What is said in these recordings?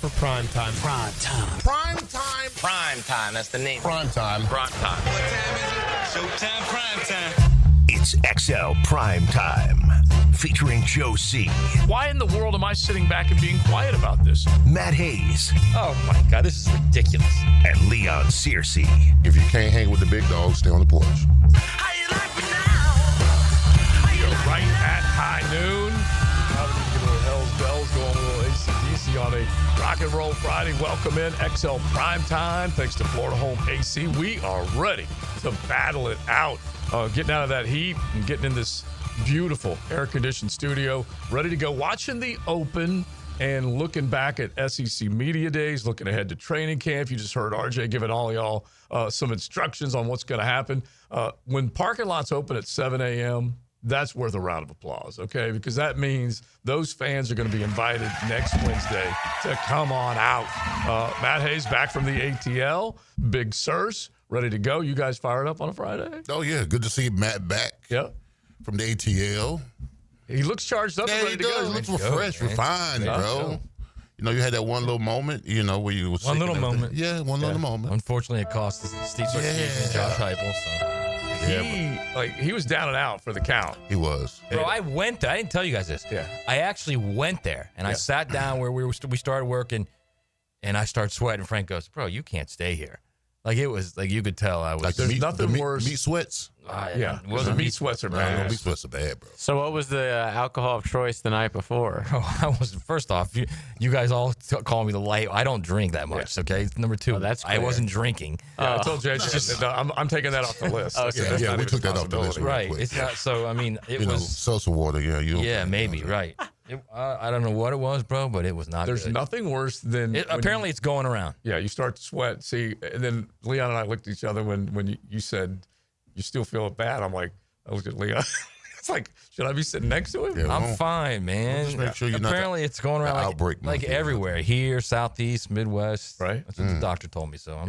for Primetime. Primetime. Primetime. Primetime. That's the name. Primetime. Primetime. What time is it? Showtime. Primetime. It's XL Primetime, featuring Joe C. Why in the world am I sitting back and being quiet about this? Matt Hayes. Oh, my God, this is ridiculous. And Leon Searcy. If you can't hang with the big dogs, stay on the porch. How you like me now? You're right at high noon. How do we get a little Hell's Bells going, a little AC/DC on a Rock and Roll Friday. Welcome in XL Primetime. Thanks to Florida Home AC. We are ready to battle it out. Getting out of that heat and getting in this beautiful air-conditioned studio, ready to go. Watching the Open and looking back at SEC Media Days, looking ahead to training camp. You just heard RJ giving all y'all some instructions on what's going to happen. When parking lots open at 7 a.m., that's worth a round of applause, okay? Because that means those fans are going to be invited next Wednesday to come on out. Matt Hayes back from the ATL. Big Sirs, ready to go. You guys fired up on a Friday? Oh, yeah. Good to see Matt back from the ATL. He looks charged up and ready to go. He looks refreshed, refined, bro. You know, you had that one little moment, you know, where you was one little moment. Yeah, one little moment. Unfortunately, it cost Steve Sarkisian and Josh Heupel. So. He was down and out for the count. He was. Bro, I went there. I didn't tell you guys this. Yeah. I actually went there, and I sat down where we started working, and I started sweating. Frank goes, bro, you can't stay here. Like, it was, like, you could tell I was. Like there's nothing worse. Meat sweats? The meat sweats are bad. No, meat sweats are bad, bro. So what was the alcohol of choice the night before? Oh, I was, first off, you guys all call me the light. I don't drink that much, okay? Number two, that's I wasn't drinking. I told Jay, I'm taking that off the list. Okay. Yeah, we took that off the list. Right. It's not, so, I mean, it was. Seltzer water, Maybe, right. I don't know what it was, bro, but it was not There's good. nothing worse than... apparently, it's going around. Yeah, you start to sweat. See, and then Leon and I looked at each other when you said you still feel bad. I'm like, I looked at Leon. It's like, should I be sitting next to him? Yeah, I'm fine, man. Just make sure you're not apparently, it's going around like everywhere. Here, Southeast, Midwest. Right. That's what the doctor told me. So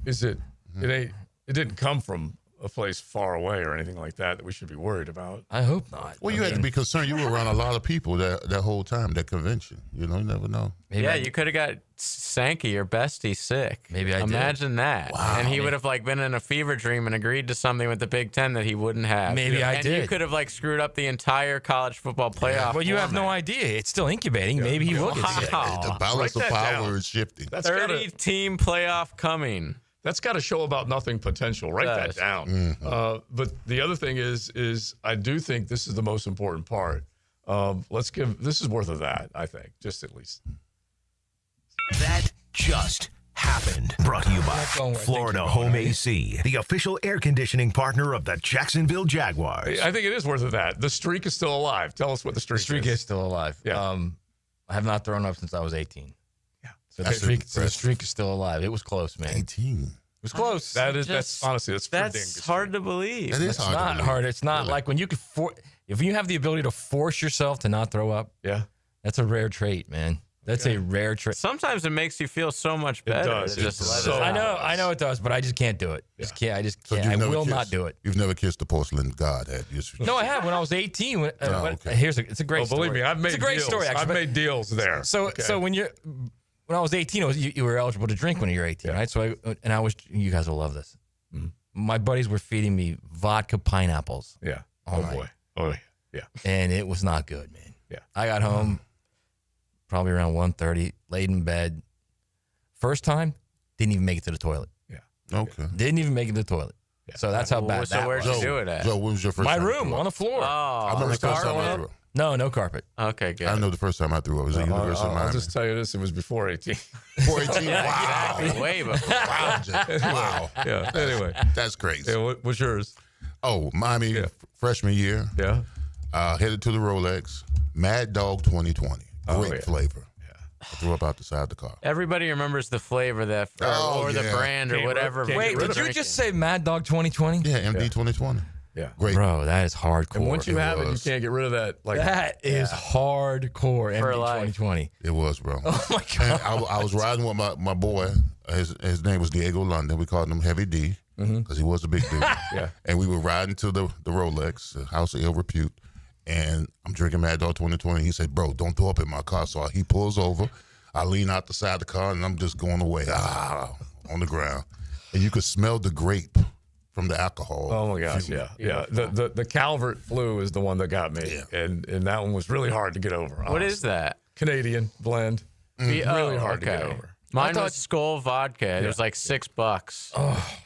Is it? It didn't come from a place far away or anything like that we should be worried about. I hope not. Well, you had to be concerned. You were around a lot of people that whole time, that convention. You know, you never know. You could have got Sankey, your bestie, sick. Maybe I did. Imagine that. Wow. And he would have been in a fever dream and agreed to something with the Big Ten that he wouldn't have. Maybe I did. And you could have screwed up the entire college football playoff. Well, you have no idea. It's still incubating. Maybe he will get sick. The balance of power is shifting. That's 30-team playoff coming. That's got a show about nothing potential. Write that down. Mm-hmm. But the other thing is I do think this is the most important part. This is worth of that, I think, just at least. That just happened. Brought to you by Florida Home AC, the official air conditioning partner of the Jacksonville Jaguars. I think it is worth of that. The streak is still alive. Tell us what the streak is. The streak is still alive. Yeah. I have not thrown up since I was 18. Yeah. So the streak is still alive. It was close, man. 18. It was close. That's honestly, That's hard to believe. That is It's not hard. It's not like when you could if you have the ability to force yourself to not throw up. Yeah. That's a rare trait, man. That's a rare trait. Sometimes it makes you feel so much better. It does. To just let it out. I know it does, but I just can't do it. I just can't. I will not do it. You've never kissed the porcelain god, have you? No, I have. When I was 18. Okay. It's a great story. Believe me, I've made it's a great deals. story. Actually, I've made deals there. So when I was 18, you were eligible to drink when you're 18, right? So you guys will love this. Mm-hmm. My buddies were feeding me vodka pineapples. Yeah. Oh boy. Oh yeah. And it was not good, man. Yeah. I got home probably around 1:30, laid in bed. First time, didn't even make it to the toilet. Yeah. Okay. Didn't even make it to the toilet. Yeah. So that's how bad that where'd was. you do it at? Joe, when was your first My time room on the floor. I remember the first time I threw up. No carpet. Okay, good. I know the first time I threw up was at the University of Miami. I'll just tell you this: it was before 18. Before 18? Wow. Exactly. Way before. Wow, Jay. Wow. Yeah. Anyway, That's crazy. yeah, what's yours? Oh, Miami freshman year. Yeah. Headed to the Rolex. Mad Dog 2020. Great flavor. I threw up out the side of the car. Everybody remembers the flavor or the brand or whatever. Wait, did you just say Mad Dog 2020? Yeah, MD 2020. Yeah. Great. Bro, that is hardcore. And once you have it, you can't get rid of that. Like that is hardcore. MD 2020. It was, bro. Oh my god! And I was riding with my boy. His name was Diego London. We called him Heavy D because he was a big dude. Yeah. And we were riding to the Rolex, the house of ill repute, and I'm drinking Mad Dog 2020. He said, "Bro, don't throw up in my car." So he pulls over. I lean out the side of the car, and I'm just going away, on the ground. And you could smell the grape from the alcohol. Oh my gosh, yeah. The Calvert flu is the one that got me, and that one was really hard to get over. What is that? Canadian blend. Really hard to get over. Mine was Skull vodka. It was like $6. Oh,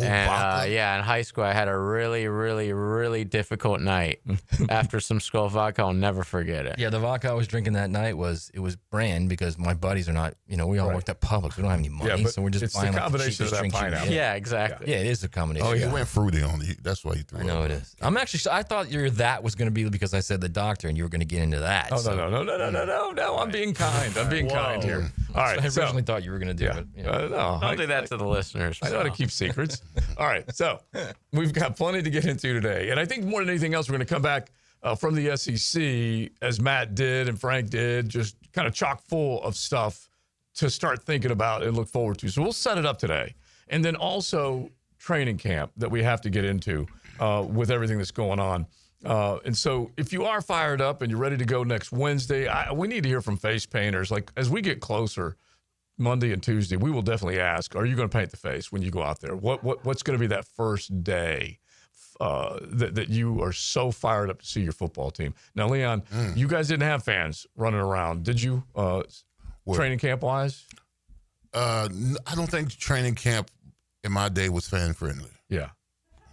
And in high school, I had a really, really, really difficult night after some Skull vodka. I'll never forget it. Yeah, the vodka I was drinking that night was brand because my buddies are not, we all worked at Publix. We don't have any money, but so we're just it's buying the like the combination cheapest of that drinks you can pineapple. get. Yeah, exactly. Yeah, it is a combination. Oh, you went fruity on it. That's why you threw I know it is. I thought that was going to be because I said the doctor and you were going to get into that. Oh, no. I'm being kind. I'm being kind here. All right. I originally thought you were going to do it. No, Don't do that to the listeners. I know how to keep secrets. All right, so we've got plenty to get into today. And I think more than anything else, we're going to come back from the SEC, as Matt did and Frank did, just kind of chock full of stuff to start thinking about and look forward to. So we'll set it up today. And then also training camp that we have to get into with everything that's going on. And so if you are fired up and you're ready to go next Wednesday, we need to hear from face painters. Like, as we get closer, Monday and Tuesday, we will definitely ask, are you going to paint the face when you go out there? What's going to be that first day that you are so fired up to see your football team? Now, Leon, you guys didn't have fans running around, did you, training camp-wise? I don't think training camp in my day was fan-friendly. Yeah.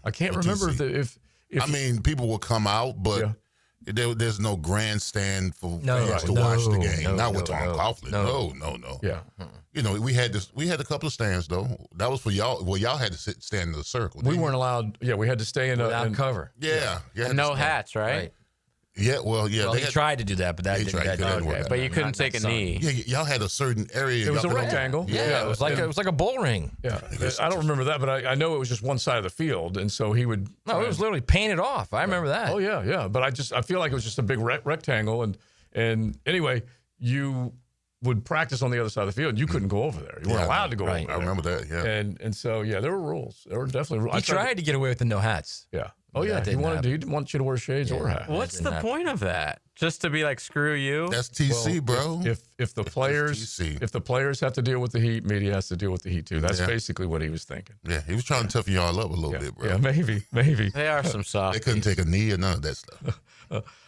I can't remember if I mean, people will come out, but there's no grandstand for fans to watch the game. Not with Tom Coughlin. No. Yeah. We had a couple of stands though. That was for y'all. Well, y'all had to stand in the circle. We weren't allowed. Yeah, we had to stay in without cover. Yeah. And no hats, right? Yeah, well, they tried to do that, but that didn't work. But you couldn't take a knee. Yeah, y'all had a certain area. It was a rectangle. Yeah, it was like a bull ring. Yeah, I don't remember that, but I know it was just one side of the field, and so he would. No, it was literally painted off. I remember that. Oh yeah. But I feel like it was just a big rectangle, and anyway, you would practice on the other side of the field. You couldn't go over there. You weren't allowed to go over there. I remember that. Yeah. And so there were rules. There were definitely rules. He tried to get away with the no hats. Yeah. Oh yeah. He didn't want you to wear shades or hat. What's the point of that? Just to be like, screw you? That's TC, bro. If the players have to deal with the heat, media has to deal with the heat too. That's basically what he was thinking. Yeah, he was trying to toughen y'all up a little bit, bro. Yeah, maybe. They are some soft. They couldn't take a knee or none of that stuff.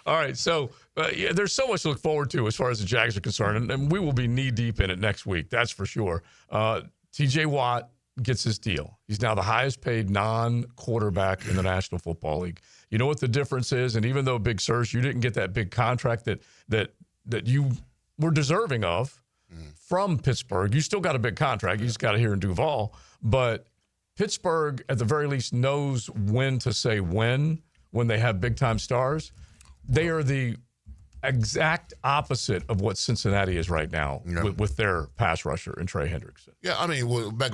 All right, so there's so much to look forward to as far as the Jags are concerned, and we will be knee deep in it next week. That's for sure. T.J. Watt gets his deal. He's now the highest paid non-quarterback in the National Football League. You know what the difference is? And even though, Big Sirs, you didn't get that big contract that you were deserving of from Pittsburgh, you still got a big contract. You just got it here in Duval. But Pittsburgh, at the very least, knows when to say when they have big-time stars. They are the exact opposite of what Cincinnati is right now with their pass rusher and Trey Hendrickson. Yeah, I mean, well, back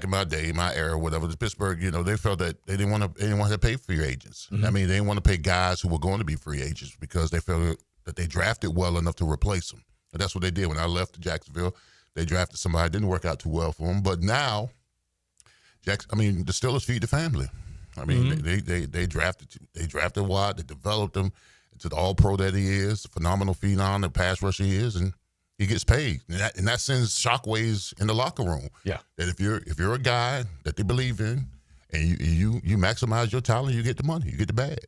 in my day, my era, whatever, the Pittsburgh, they felt that they didn't want to pay free agents. I mean, they didn't want to pay guys who were going to be free agents because they felt that they drafted well enough to replace them. And that's what they did. When I left Jacksonville, they drafted somebody. It didn't work out too well for them. But now, the Steelers feed the family. I mean, they drafted Watt, they developed him to the all-pro that he is, the phenomenal phenom, the pass rusher he is, and he gets paid. And that sends shockwaves in the locker room. Yeah. That if you're a guy that they believe in and you maximize your talent, you get the money, you get the bag.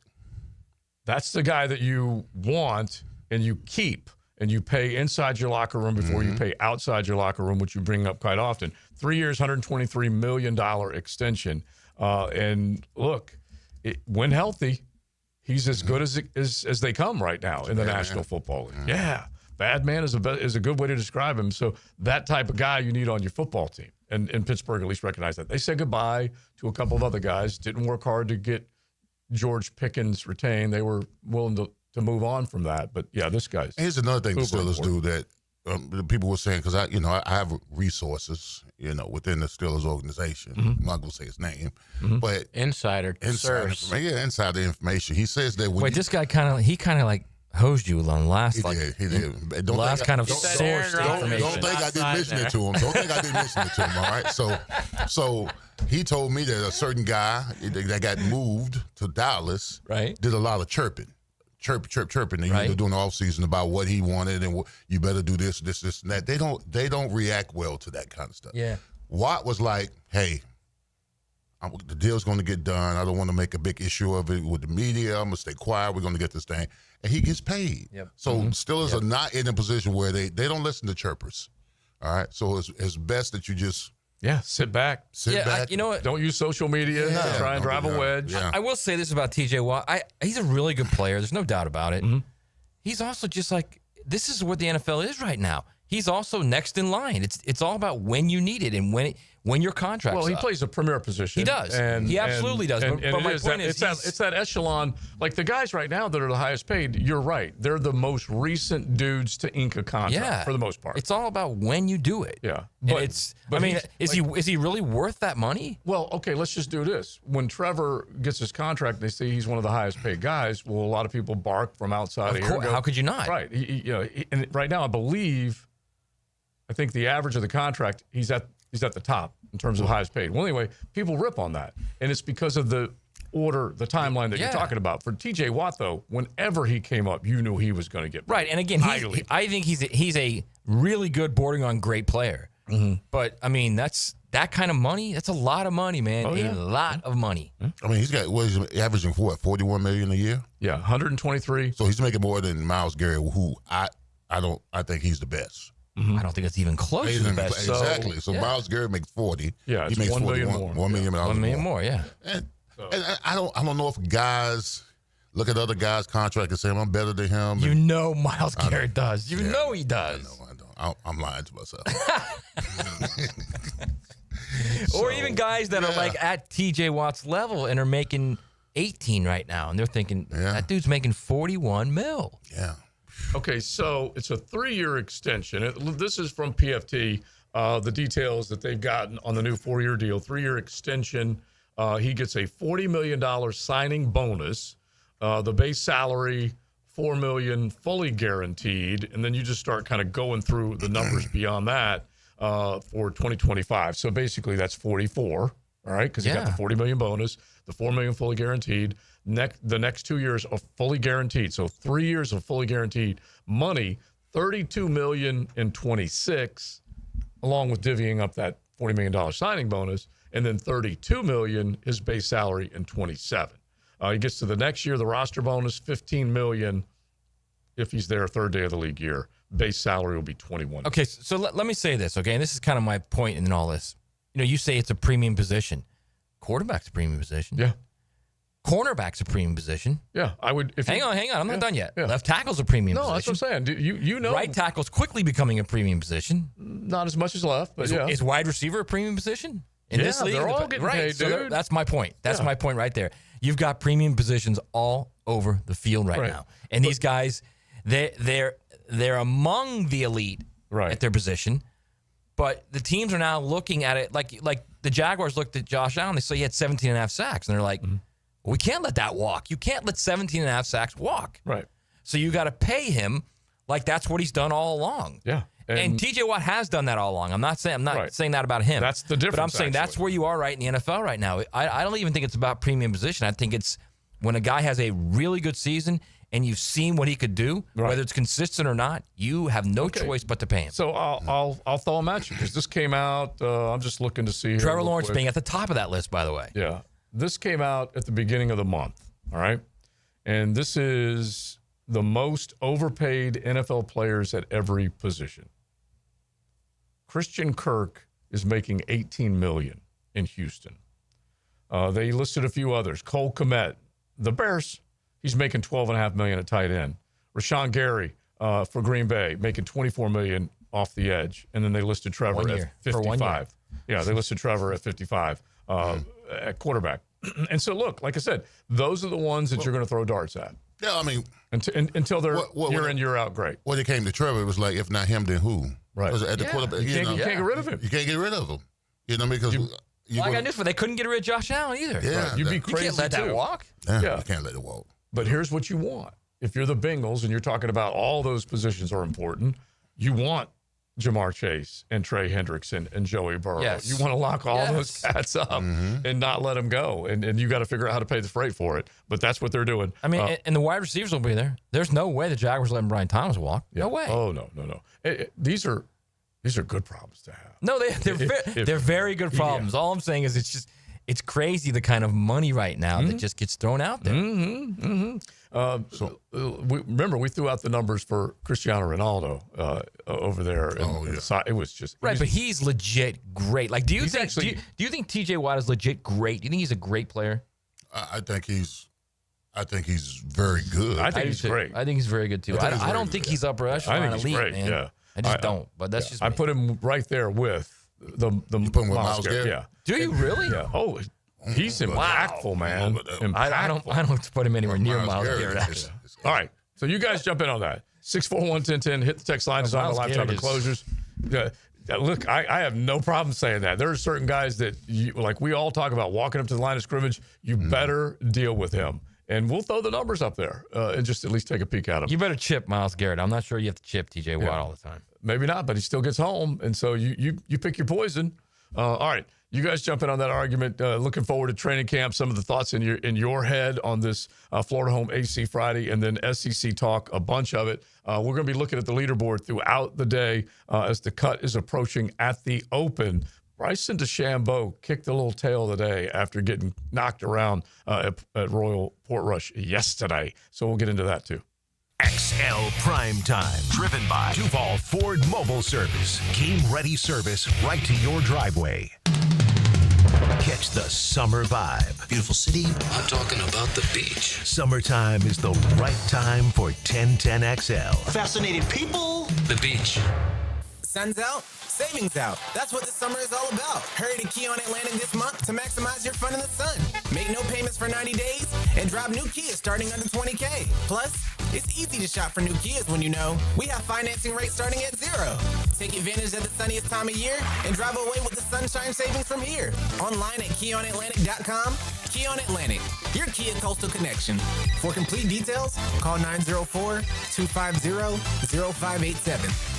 That's the guy that you want and you keep and you pay inside your locker room before you pay outside your locker room, which you bring up quite often. 3 years, $123 million extension. And look, when healthy, he's as good as they come right now in the National Football League. Yeah. Bad man is a good way to describe him. So that type of guy you need on your football team. And Pittsburgh at least recognized that. They said goodbye to a couple of other guys, didn't work hard to get George Pickens retained. They were willing to move on from that. But, yeah, this guy's. Here's another thing the Steelers do that the people were saying, because I have resources, within the Steelers organization. I'm not going to say his name, but insider information. He says that when this guy kind of like hosed you on last he did. Last kind of source information. Don't think I didn't mention it to him. Don't think I didn't mention it to him. All right. So he told me that a certain guy that got moved to Dallas did a lot of chirping chirping. Right. They're doing the off season about what he wanted and you better do this, and that. They don't react well to that kind of stuff. Yeah. Watt was like, hey, the deal's going to get done. I don't want to make a big issue of it with the media. I'm going to stay quiet. We're going to get this thing. And he gets paid. Yep. So Steelers are not in a position where they don't listen to chirpers. All right? So it's best that you just sit back. sit back. You know what? Don't use social media to try and drive a wedge. Yeah. I will say this about TJ Watt. He's a really good player. There's no doubt about it. He's also just like, this is what the NFL is right now. He's also next in line. It's all about when you need it and when your contract's Well, he up. plays a premier position. He does. He absolutely does. But my point is it's that echelon. Like the guys right now that are the highest paid, you're right. They're the most recent dudes to ink a contract for the most part. It's all about when you do it. Yeah. But is he really worth that money? Well, okay, let's just do this. When Trevor gets his contract, they say he's one of the highest paid guys. Well, a lot of people bark from outside of here. How could you not? Right. And right now, I think the average of the contract, he's at the top in terms of highest paid. Well, anyway, people rip on that, and it's because of the timeline that you're talking about. For TJ Watt, though, whenever he came up, you knew he was going to get paid. Right, and again, I think he's a really good, bordering on great player. But I mean, that kind of money. That's a lot of money, man. A lot of money. I mean, he's averaging for what, $41 million a year? Yeah, 123. So he's making more than Myles Garrett, who I think he's the best. I don't think it's even close to the best. Exactly. So Myles Garrett makes 40. Yeah, he makes $1 million more. $1 million $1 million more. Yeah. And I don't know if guys look at other guys' contract and say I'm better than him. You know Myles Garrett does. You know he does. I don't. I'm lying to myself. Or even guys that are like at TJ Watt's level and are making 18 right now, and they're thinking that dude's making 41 mil. Yeah. Okay, so it's a 3-year extension. This is from PFT, the details that they've gotten on the new 4-year deal. 3-year extension. He gets a $40 million signing bonus. The base salary, $4 million fully guaranteed. And then you just start kind of going through the numbers beyond that for 2025. So basically that's 44, all right, because you got the $40 million bonus, the $4 million fully guaranteed. The next 2 years are fully guaranteed. So 3 years of fully guaranteed money, $32 million in 26, along with divvying up that $40 million signing bonus, and then $32 million his base salary in 27. He gets to the next year, the roster bonus, $15 million if he's there third day of the league year. Base salary will be $21. Okay, so let me say this, okay? And this is kind of my point in all this. You say it's a premium position. Quarterback's a premium position. Yeah. Cornerback's a premium position. Yeah, I would. Hang on. I'm not done yet. Yeah. Left tackle's a premium position. No, that's what I'm saying. You know. Right tackle's quickly becoming a premium position. Not as much as left, but Is wide receiver a premium position? In this league? They're all getting paid, so dude. that's my point. That's my point right there. You've got premium positions all over the field right now. And these guys, they're among the elite at their position. But the teams are now looking at it like the Jaguars looked at Josh Allen. They saw he had 17 and a half sacks. And they're like, we can't let that walk. You can't let 17 and a half sacks walk. Right. So you got to pay him like that's what he's done all along. Yeah. And TJ Watt has done that all along. I'm not saying that about him. That's the difference. But I'm saying that's where you are right in the NFL right now. I don't even think it's about premium position. I think it's when a guy has a really good season and you've seen what he could do, whether it's consistent or not, you have no choice but to pay him. So I'll throw him at you because this came out. I'm just looking to see here. Trevor Lawrence being at the top of that list, by the way. Yeah. This came out at the beginning of the month. All right. And this is the most overpaid NFL players at every position. Christian Kirk is making $18 million in Houston. They listed a few others. Cole Kmet, the Bears, he's making $12.5 million at tight end. Rashawn Gary for Green Bay making $24 million off the edge, and then they listed Trevor at 55. Yeah, they listed Trevor at 55 at quarterback. And so, look, like I said, those are the ones that you're going to throw darts at. Yeah, I mean, until they're year in, year out great. When it came to Trevor, it was like, if not him, then who? Right. At the quarterback, you can't get rid of him. You can't get rid of him. You know what I mean? Because I got news for they couldn't get rid of Josh Allen either. Yeah, right. You'd be crazy. You can't let that walk. Yeah, you can't let it walk. But here's what you want. If you're the Bengals and you're talking about all those positions are important, you want Jamar Chase and Trey Hendrickson and Joey Burrow. Yes. You want to lock all those cats up and not let them go. And you got to figure out how to pay the freight for it. But that's what they're doing. I mean, and the wide receivers will be there. There's no way the Jaguars letting Brian Thomas walk. No way. Oh, no. These are good problems to have. No, they're very good problems. All I'm saying is it's crazy the kind of money right now that just gets thrown out there. We threw out the numbers for Cristiano Ronaldo over there. It was just right, but he's legit great. Like, do you think TJ Watt is legit great? Do you think he's a great player? I think he's very good. I think he's great. I think he's very good too. I don't think he's upper echelon I think he's elite, great. man. Yeah, I just don't. But that's just I me. put him right there with the You put him with Myles Garrett. Garrett? Yeah. Do you really? Yeah. Oh, he's impactful, man. I don't put him anywhere near Myles Garrett. Actually. All right. So you guys jump in on that. 641-1010. Hit the text line. Design the lifetime enclosures. Look, I have no problem saying that. There are certain guys that, we all talk about walking up to the line of scrimmage. You better deal with him. And we'll throw the numbers up there and just at least take a peek at them. You better chip Myles Garrett. I'm not sure you have to chip TJ Watt all the time. Maybe not, but he still gets home. And so you pick your poison. All right. You guys jump in on that argument. Looking forward to training camp. Some of the thoughts in your head on this Florida Home AC Friday, and then SEC talk, a bunch of it. We're going to be looking at the leaderboard throughout the day as the cut is approaching at the Open. Bryson DeChambeau kicked a little tail today after getting knocked around at Royal Portrush yesterday. So we'll get into that too. XL Primetime, driven by Duval Ford Mobile Service. Game-ready service right to your driveway. Catch the summer vibe. Beautiful city. I'm talking about the beach. Summertime is the right time for 1010XL. Fascinating people. The beach. Sun's out, savings out. That's what this summer is all about. Hurry to Kia on Atlantic this month to maximize your fun in the sun. Make no payments for 90 days and drive new Kia starting under $20K. Plus, it's easy to shop for new Kias when you know we have financing rates starting at 0. Take advantage of the sunniest time of year and drive away with the sunshine savings from here. Online at KiaOnAtlantic.com. Kia on Atlantic, your Kia Coastal Connection. For complete details, call 904-250-0587.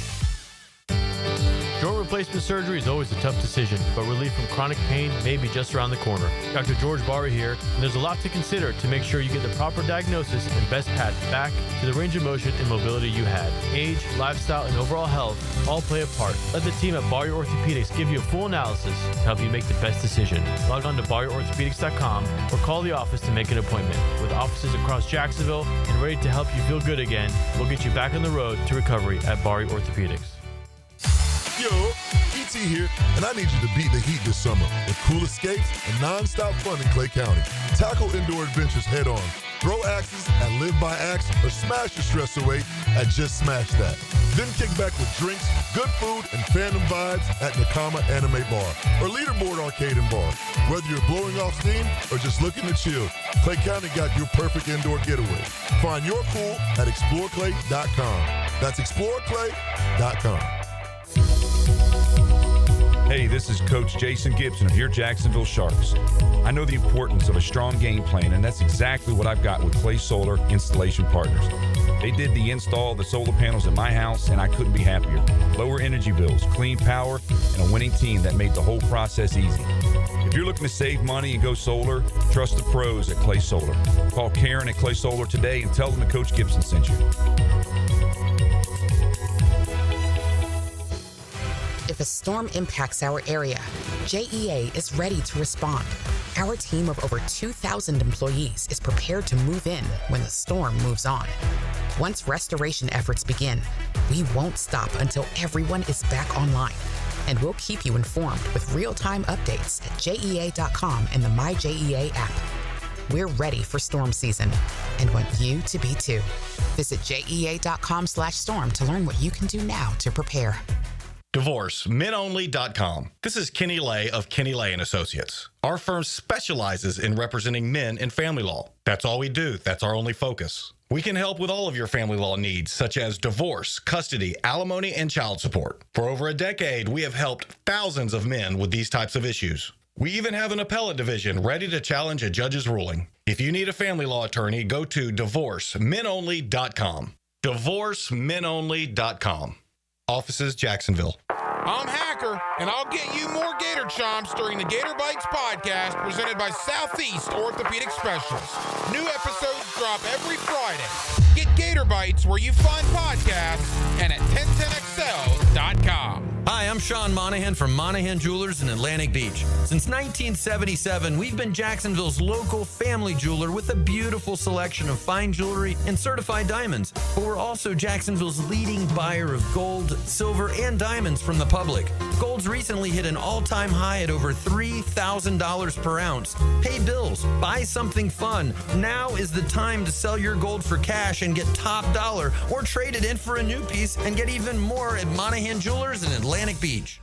Joint replacement surgery is always a tough decision, but relief from chronic pain may be just around the corner. Dr. George Barra here, and there's a lot to consider to make sure you get the proper diagnosis and best path back to the range of motion and mobility you had. Age, lifestyle, and overall health all play a part. Let the team at Barrier Orthopedics give you a full analysis to help you make the best decision. Log on to BarrierOrthopedics.com or call the office to make an appointment. With offices across Jacksonville and ready to help you feel good again, we'll get you back on the road to recovery at Barrier Orthopedics. Yo, E.T. here, and I need you to beat the heat this summer with cool escapes and non-stop fun in Clay County. Tackle indoor adventures head on. Throw axes at Live by Axe or smash your stress away at Just Smash That. Then kick back with drinks, good food, and fandom vibes at Nakama Anime Bar or Leaderboard Arcade and Bar. Whether you're blowing off steam or just looking to chill, Clay County got your perfect indoor getaway. Find your cool at exploreclay.com. That's exploreclay.com. Hey, this is Coach Jason Gibson of your Jacksonville Sharks. I know the importance of a strong game plan, and that's exactly what I've got with Clay Solar Installation Partners. They did the install of the solar panels at my house, and I couldn't be happier. Lower energy bills, clean power, and a winning team that made the whole process easy. If you're looking to save money and go solar, trust the pros at Clay Solar. Call Karen at Clay Solar today and tell them that Coach Gibson sent you. If a storm impacts our area, JEA is ready to respond. Our team of over 2,000 employees is prepared to move in when the storm moves on. Once restoration efforts begin, we won't stop until everyone is back online. And we'll keep you informed with real-time updates at JEA.com and the MyJEA app. We're ready for storm season and want you to be too. Visit JEA.com/storm to learn what you can do now to prepare. DivorceMenOnly.com. This is Kenny Lay of Kenny Lay & Associates. Our firm specializes in representing men in family law. That's all we do. That's our only focus. We can help with all of your family law needs, such as divorce, custody, alimony, and child support. For over a decade, we have helped thousands of men with these types of issues. We even have an appellate division ready to challenge a judge's ruling. If you need a family law attorney, go to DivorceMenOnly.com. DivorceMenOnly.com. Offices, Jacksonville. I'm Hacker, and I'll get you more Gator Chomps during the Gator Bites podcast presented by Southeast Orthopedic Specialists. New episodes drop every Friday. Get Gator Bites where you find podcasts and at 1010XL.com. Hi, I'm Sean Monahan from Monahan Jewelers in Atlantic Beach. Since 1977, we've been Jacksonville's local family jeweler with a beautiful selection of fine jewelry and certified diamonds. But we're also Jacksonville's leading buyer of gold, silver, and diamonds from the public. Gold's recently hit an all-time high at over $3,000 per ounce. Pay bills, buy something fun. Now is the time to sell your gold for cash and get top dollar, or trade it in for a new piece and get even more at Monahan Jewelers in Atlantic Beach.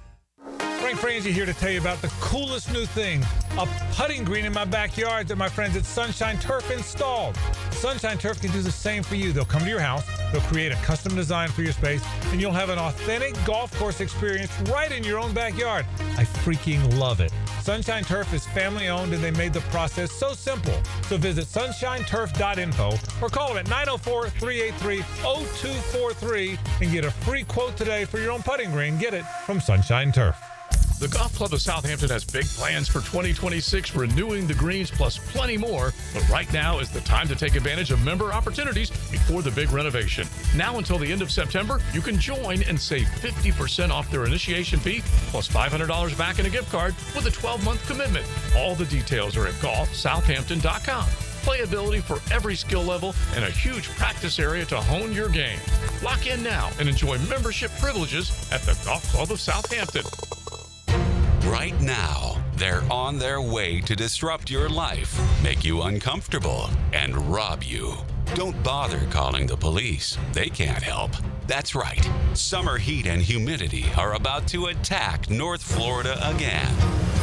Frank Frangie here to tell you about the coolest new thing, a putting green in my backyard that my friends at Sunshine Turf installed. Sunshine Turf can do the same for you. They'll come to your house, they'll create a custom design for your space, and you'll have an authentic golf course experience right in your own backyard. I freaking love it. Sunshine Turf is family owned and they made the process so simple. So visit sunshineturf.info or call them at 904-383-0243 and get a free quote today for your own putting green. Get it from Sunshine Turf. The Golf Club of Southampton has big plans for 2026, renewing the greens plus plenty more. But right now is the time to take advantage of member opportunities before the big renovation. Now until the end of September, you can join and save 50% off their initiation fee plus $500 back in a gift card with a 12-month commitment. All the details are at golfsouthampton.com. Playability for every skill level and a huge practice area to hone your game. Lock in now and enjoy membership privileges at the Golf Club of Southampton. Right now, they're on their way to disrupt your life, make you uncomfortable, and rob you. Don't bother calling the police. They can't help. That's right. Summer heat and humidity are about to attack North Florida again.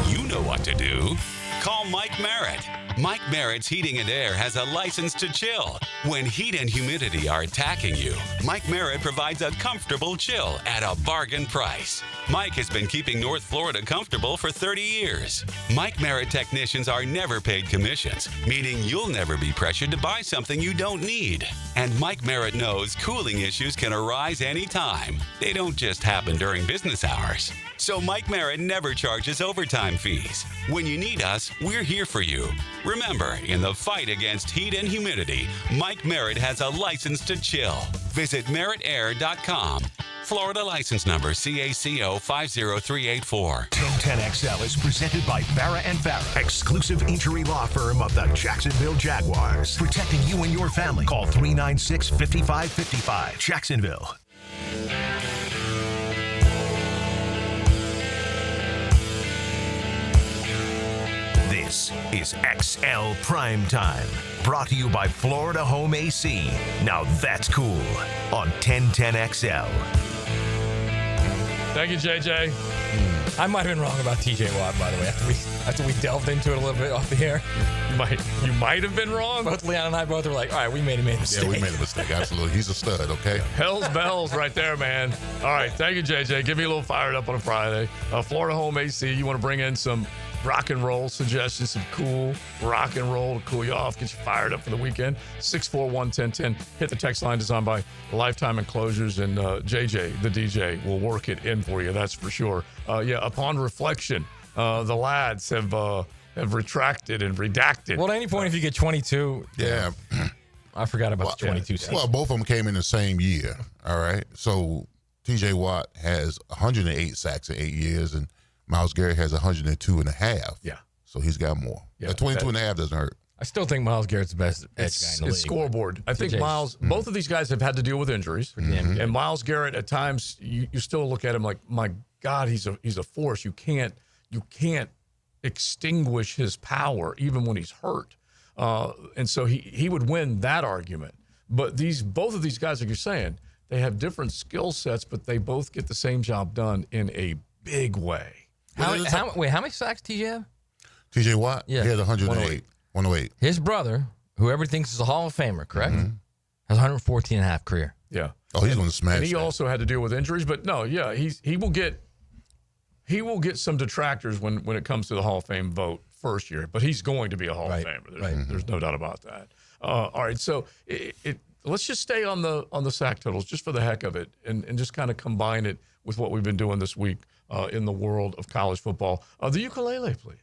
You know what to do. Call Mike Merritt. Mike Merritt's Heating and Air has a license to chill. When heat and humidity are attacking you, Mike Merritt provides a comfortable chill at a bargain price. Mike has been keeping North Florida comfortable for 30 years. Mike Merritt technicians are never paid commissions, meaning you'll never be pressured to buy something you don't need. And Mike Merritt knows cooling issues can arise anytime. They don't just happen during business hours. So Mike Merritt never charges overtime fees. When you need us, we're here for you. Remember, in the fight against heat and humidity, Mike Merritt has a license to chill. Visit merrittair.com. Florida license number CACO 50384. 1010XL is presented by Farah and Farah, exclusive injury law firm of the Jacksonville Jaguars. Protecting you and your family. Call 396-5555. Jacksonville. This is XL Primetime, brought to you by Florida Home AC. Now that's cool on 1010XL. Thank you, JJ. I might have been wrong about TJ Watt, by the way, after we delved into it a little bit off the air. You might have been wrong. Both Leon and I both were like, all right, we made a mistake. Yeah, we made a mistake. Absolutely. He's a stud, okay? Hell's bells right there, man. All right. Thank you, JJ. Give me a little fired up on a Friday. Florida Home AC, you want to bring in some rock and roll suggestions, some cool rock and roll to cool you off, get you fired up for the weekend. 641-1010. Hit the text line designed by Lifetime Enclosures, and JJ, the DJ, will work it in for you. That's for sure. Upon reflection, the lads have retracted and redacted. Well, at any point, if you get 22, yeah, I forgot about the 22 season. Well, both of them came in the same year. All right, so TJ Watt has 108 sacks in 8 years, and Myles Garrett has 102 and a half. Yeah. So he's got more. Yeah, 22 and a half doesn't hurt. I still think Myles Garrett's the best edge guy in the league. It's scoreboard. I think Myles, both of these guys have had to deal with injuries. Mm-hmm. And Myles Garrett, at times, you still look at him like, my God, he's a force. You can't extinguish his power even when he's hurt. And so he would win that argument. But both of these guys, like you're saying, they have different skill sets, but they both get the same job done in a big way. How many sacks TJ have? TJ Watt? Yeah. He had 108. His brother, who everybody thinks is a Hall of Famer, correct? Mm-hmm. Has 114 and a half career. Yeah. Oh, he's going to smash. And he also had to deal with injuries, but no, yeah, he will get some detractors when it comes to the Hall of Fame vote first year, but he's going to be a Hall of Famer. There's no doubt about that. All right, so let's just stay on the sack totals just for the heck of it, and just kind of combine it with what we've been doing this week in the world of college football. The ukulele, please.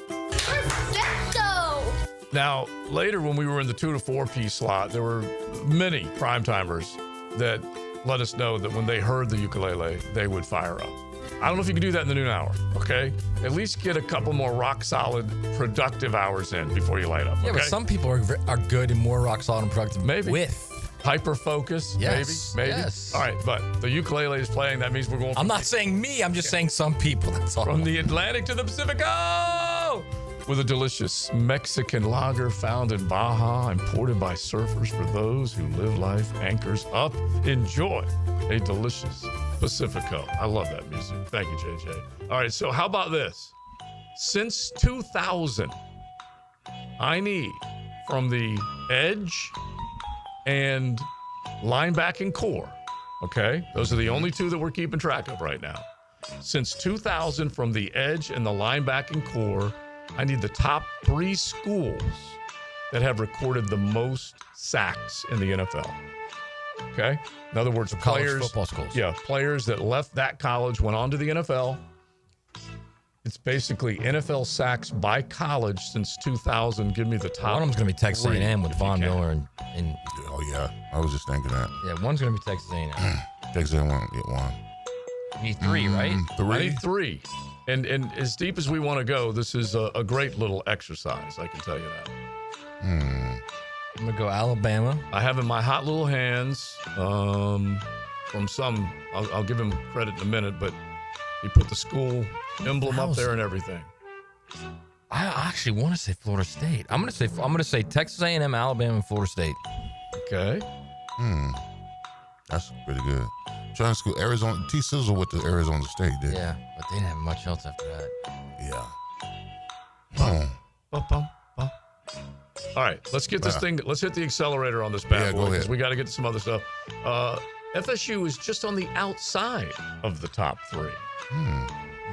Perfecto! Now, later when we were in the 2 to 4 piece slot, there were many primetimers that let us know that when they heard the ukulele, they would fire up. I don't know if you can do that in the noon hour, okay? At least get a couple more rock-solid, productive hours in before you light up, okay? Yeah, but some people are good and more rock-solid and productive maybe. with. Hyper-focus, Yes, maybe. yes. All right, but the ukulele is playing. That means we're going I'm not saying me. I'm just saying some people. That's all. From the Atlantic to the Pacific, with a delicious Mexican lager found in Baja, imported by surfers for those who live life anchors up. Enjoy a delicious Pacifico. I love that music. Thank you, JJ. All right, so how about this? Since 2000, I need from the edge and linebacking core, okay? Those are the only two that we're keeping track of right now. Since 2000, from the edge and the linebacking core, I need the top 3 schools that have recorded the most sacks in the NFL. Okay? In other words, college players, football schools. Yeah, players that left that college, went on to the NFL. It's basically NFL sacks by college since 2000. Give me the top. One of them's going to be Texas 3, A&M with Von Miller and. Oh yeah, I was just thinking that. Yeah, one's going to be Texas A&M. Texas A&M get one. You need 3, right? 3. I need 3. And as deep as we want to go, this is a great little exercise, I can tell you that. I'm going to go Alabama. I have in my hot little hands, from some, I'll give him credit in a minute, but he put the school emblem up there and everything. I actually want to say Florida State. I'm going to say Texas A&M, Alabama, and Florida State. Okay. That's pretty good. Trying to school Arizona. T. Sizzle with the Arizona State did. Yeah, but they didn't have much else after that. Yeah. All right, let's get this thing. Let's hit the accelerator on this bad boy because we got to get to some other stuff. FSU is just on the outside of the top 3.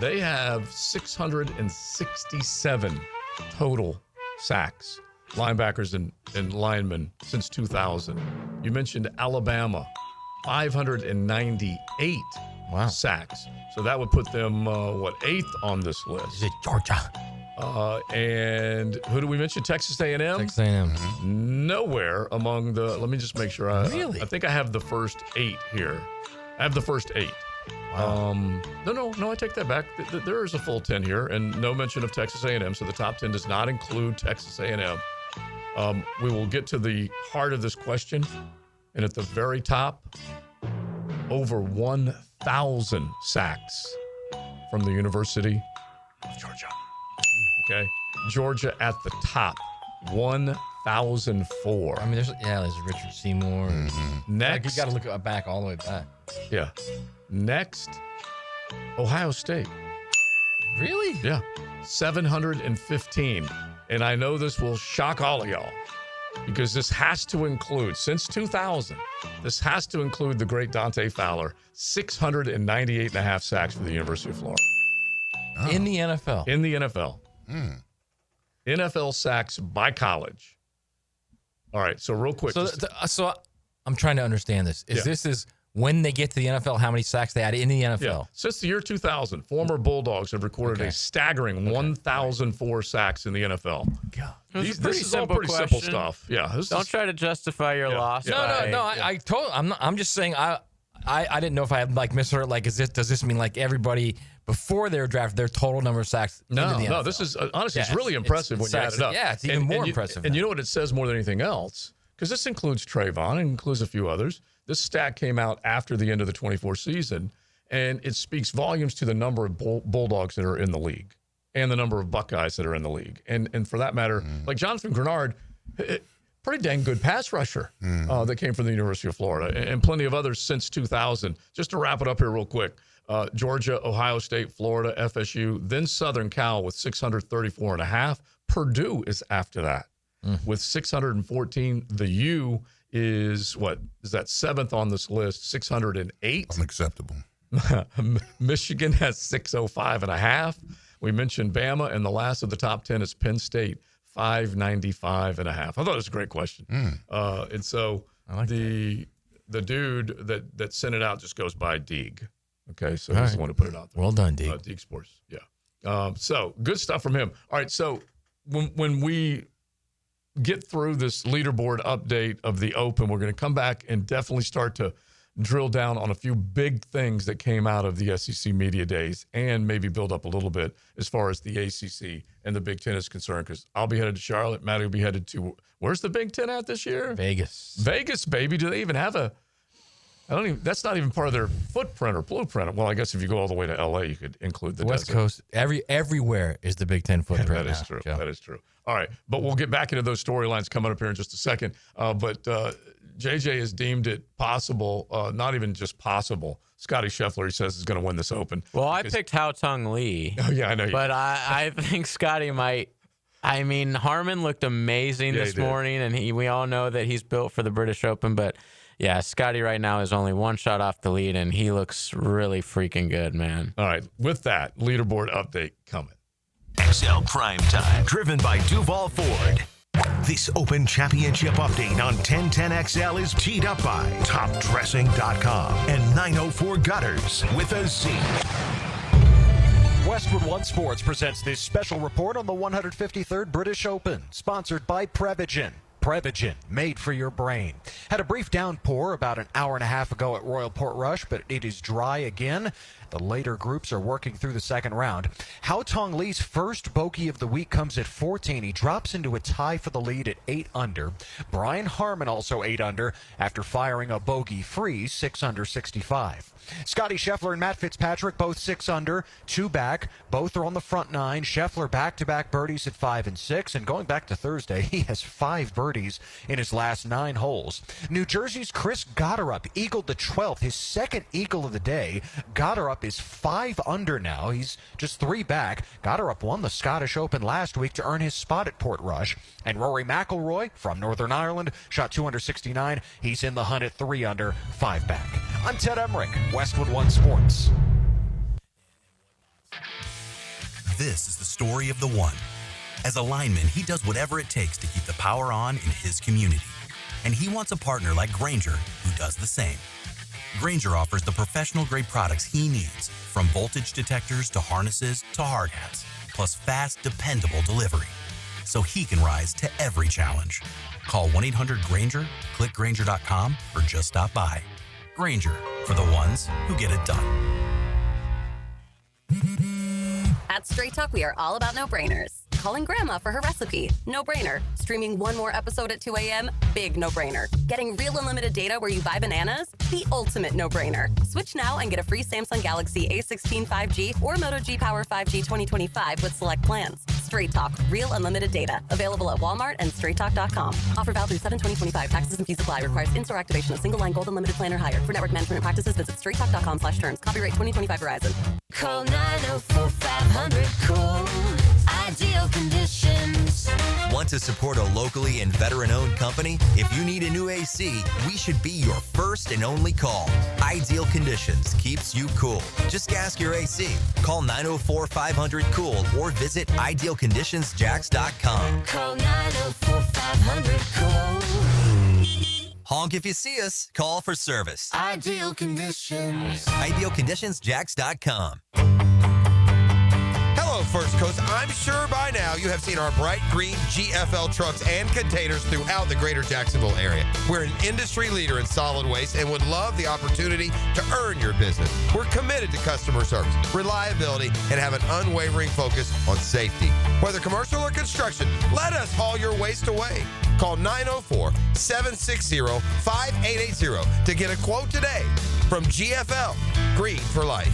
They have 667 total sacks, linebackers and linemen since 2000. You mentioned Alabama, 598 sacks. So that would put them, 8th on this list. Is it Georgia? And who do we mention? Texas A&M? Texas A&M. Nowhere among the, let me just make sure. Really? I think I have the first 8 here. I have the first 8. Wow. No, I take that back. There is a full 10 here, and no mention of Texas A&M, so the top 10 does not include Texas A&M. We will get to the heart of this question, and at the very top, over 1,000 sacks from the University of Georgia. Okay, Georgia at the top, 1,004. I mean, there's Richard Seymour. Next, you got to look back all the way back. Yeah. Next, Ohio State. Really? Yeah. 715. And I know this will shock all of y'all because this has to include, since 2000, this has to include the great Dante Fowler, 698.5 sacks for the University of Florida. In the NFL? In the NFL. NFL sacks by college. All right, so real quick. So I'm trying to understand this. This is when they get to the NFL, how many sacks they had in the NFL? Yeah. Since the year 2000, former Bulldogs have recorded a staggering 1,004 sacks in the NFL. God. This is all pretty simple stuff. Yeah. Don't try to justify your loss. No. I totally. I'm just saying. I didn't know if I had misheard. Does this mean everybody before they were drafted, their total number of sacks? No. This is honestly, it's really impressive when you add it up. Yeah, it's even more impressive. And you know what it says more than anything else? Because this includes Trayvon and includes a few others. This stat came out after the end of the 24 season, and it speaks volumes to the number of Bulldogs that are in the league and the number of Buckeyes that are in the league. And for that matter, like Jonathan Grenard, pretty dang good pass rusher that came from the University of Florida, and plenty of others since 2000. Just to wrap it up here real quick, Georgia, Ohio State, Florida, FSU, then Southern Cal with 634.5. Purdue is after that with 614. The U is what is that 7th on this list, 608. Unacceptable. Michigan has 605.5. We mentioned Bama, and the last of the top 10 is Penn State, $595.5. I thought it was a great question. And so the dude that sent it out just goes by Deeg. Okay, so he's the one who put it out there. Well done, Deeg. Deeg Sports, yeah. So good stuff from him. All right, so when we get through this leaderboard update of the Open, we're going to come back and definitely start to drill down on a few big things that came out of the SEC Media Days and maybe build up a little bit as far as the ACC and the Big Ten is concerned, because I'll be headed to Charlotte. Matty will be headed to, where's the Big Ten at this year? Vegas. Vegas, baby. Do they even have that's not even part of their footprint or blueprint. Well, I guess if you go all the way to LA, you could include the West desert. Coast. Everywhere is the Big Ten footprint. That is true. Joe. That is true. All right, but we'll get back into those storylines coming up here in just a second. But JJ has deemed it possible, not even just possible. Scotty Scheffler, he says, is going to win this Open. Well, I picked Hao Tung Lee. Oh, yeah, I know. But I think Scotty might. I mean, Harman looked amazing this morning, and we all know that he's built for the British Open. But, yeah, Scotty right now is only one shot off the lead, and he looks really freaking good, man. All right, with that, leaderboard update coming. XL Primetime, driven by Duval Ford. This Open Championship update on 1010XL is teed up by TopDressing.com and 904 Gutters with a Z. Westwood One Sports presents this special report on the 153rd British Open, sponsored by Prevagen. Prevagen, made for your brain. Had a brief downpour about an hour and a half ago at Royal Portrush, but it is dry again. The later groups are working through the second round. Hao Tung Lee's first bogey of the week comes at 14. He drops into a tie for the lead at 8 under. Brian Harman also 8 under after firing a bogey-free 6 under 65. Scotty Scheffler and Matt Fitzpatrick both 6 under, 2 back. Both are on the front 9. Scheffler back-to-back birdies at 5 and 6. And going back to Thursday, he has 5 birdies in his last 9 holes. New Jersey's Chris Gotterup eagled the 12th, his second eagle of the day. Gotterup is 5 under now. He's just 3 back. Gotterup won the Scottish Open last week to earn his spot at Portrush. And Rory McIlroy from Northern Ireland shot 2 under 69. He's in the hunt at 3 under, 5 back. I'm Ted Emmerich, Westwood One Sports. This is the story of the one. As a lineman, he does whatever it takes to keep the power on in his community. And he wants a partner like Grainger who does the same. Grainger offers the professional-grade products he needs, from voltage detectors to harnesses to hard hats, plus fast, dependable delivery, so he can rise to every challenge. Call 1-800-GRAINGER, click Grainger.com, or just stop by. Grainger, for the ones who get it done. At Straight Talk, we are all about no-brainers. Calling Grandma for her recipe, no-brainer. Streaming one more episode at 2 a.m., big no-brainer. Getting real unlimited data where you buy bananas, the ultimate no-brainer. Switch now and get a free Samsung Galaxy A16 5G or Moto G Power 5G 2025 with select plans. Straight Talk, real unlimited data. Available at Walmart and StraightTalk.com. Offer valid through 7/20/25. Taxes and fees apply. Requires in-store activation of single line gold unlimited plan or higher. For network management and practices, visit StraightTalk.com/terms. Copyright 2025 Verizon. Call 904-500-COOL. Ideal Conditions. Want to support a locally and veteran-owned company? If you need a new AC, we should be your first and only call. Ideal Conditions keeps you cool. Just ask your AC. Call 904-500-COOL or visit idealconditionsjacks.com. Call 904-500-COOL. Honk if you see us. Call for service. Ideal Conditions. Idealconditionsjacks.com. Hello, First Coast. I'm sure by now you have seen our bright green GFL trucks and containers throughout the greater Jacksonville area. We're an industry leader in solid waste and would love the opportunity to earn your business. We're committed to customer service, reliability, and have an unwavering focus on safety. Whether commercial or construction, let us haul your waste away. Call 904-760-5880 to get a quote today from GFL, Green for Life.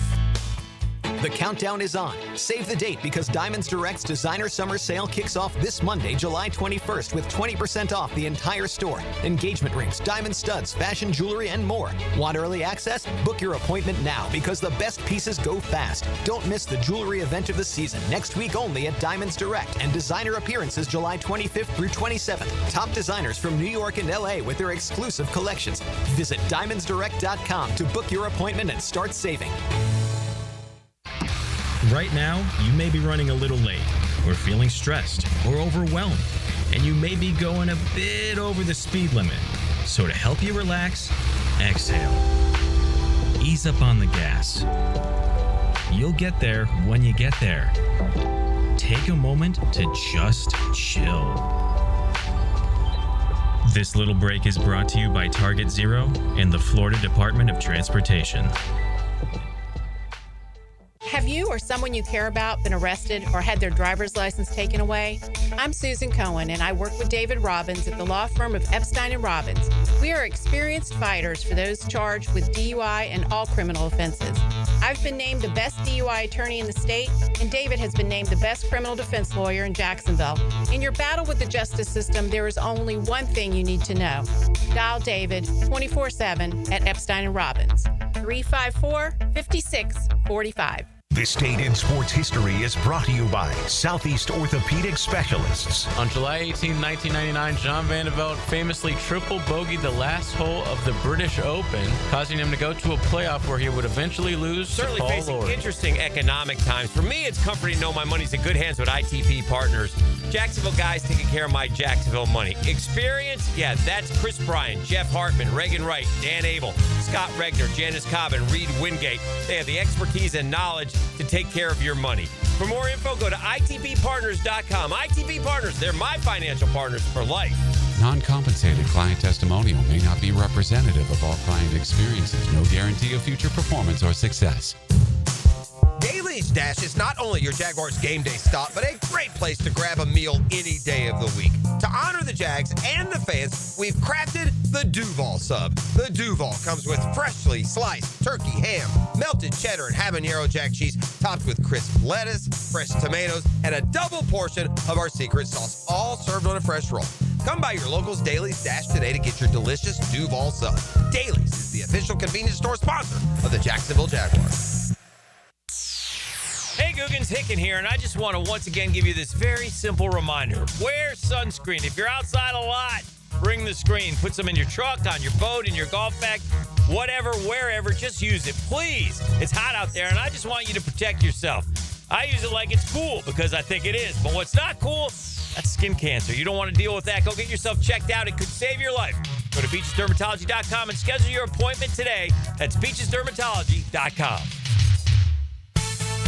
The countdown is on. Save the date because Diamonds Direct's Designer Summer Sale kicks off this Monday, July 21st with 20% off the entire store. Engagement rings, diamond studs, fashion jewelry, and more. Want early access? Book your appointment now because the best pieces go fast. Don't miss the jewelry event of the season next week only at Diamonds Direct, and designer appearances July 25th through 27th. Top designers from New York and LA with their exclusive collections. Visit diamondsdirect.com to book your appointment and start saving. Right now, you may be running a little late, or feeling stressed, or overwhelmed, and you may be going a bit over the speed limit. So to help you relax, exhale. Ease up on the gas. You'll get there when you get there. Take a moment to just chill. This little break is brought to you by Target Zero and the Florida Department of Transportation. Have you or someone you care about been arrested or had their driver's license taken away? I'm Susan Cohen, and I work with David Robbins at the law firm of Epstein & Robbins. We are experienced fighters for those charged with DUI and all criminal offenses. I've been named the best DUI attorney in the state, and David has been named the best criminal defense lawyer in Jacksonville. In your battle with the justice system, there is only one thing you need to know. Dial David 24/7 at Epstein & Robbins, 354-5645. This date in sports history is brought to you by Southeast Orthopedic Specialists. On July 18, 1999, John Vandeveld famously triple bogeyed the last hole of the British Open, causing him to go to a playoff where he would eventually lose Certainly to Paul facing Lord. interesting economic times. For me, it's comforting to know my money's in good hands with ITP Partners. Jacksonville guys taking care of my Jacksonville money. Experience? Yeah, that's Chris Bryan, Jeff Hartman, Reagan Wright, Dan Abel, Scott Regner, Janice Cobb, and Reed Wingate. They have the expertise and knowledge to take care of your money. For more info, go to itppartners.com. ITP Partners, they're my financial partners for life. Non-compensated client testimonial may not be representative of all client experiences. No guarantee of future performance or success. Daly's Dash is not only your Jaguars game day stop, but a great place to grab a meal any day of the week. To honor the Jags and the fans, we've crafted the Duval Sub. The Duval comes with freshly sliced turkey, ham, melted cheddar, and habanero jack cheese, topped with crisp lettuce, fresh tomatoes, and a double portion of our secret sauce, all served on a fresh roll. Come by your local's Daly's Dash today to get your delicious Duval Sub. Daly's is the official convenience store sponsor of the Jacksonville Jaguars. Hey, Googans, Hicken here, and I just want to once again give you this very simple reminder. Wear sunscreen. If you're outside a lot, bring the screen. Put some in your truck, on your boat, in your golf bag, whatever, wherever, just use it. Please. It's hot out there, and I just want you to protect yourself. I use it like it's cool because I think it is, but what's not cool, that's skin cancer. You don't want to deal with that. Go get yourself checked out. It could save your life. Go to beachesdermatology.com and schedule your appointment today. That's beachesdermatology.com.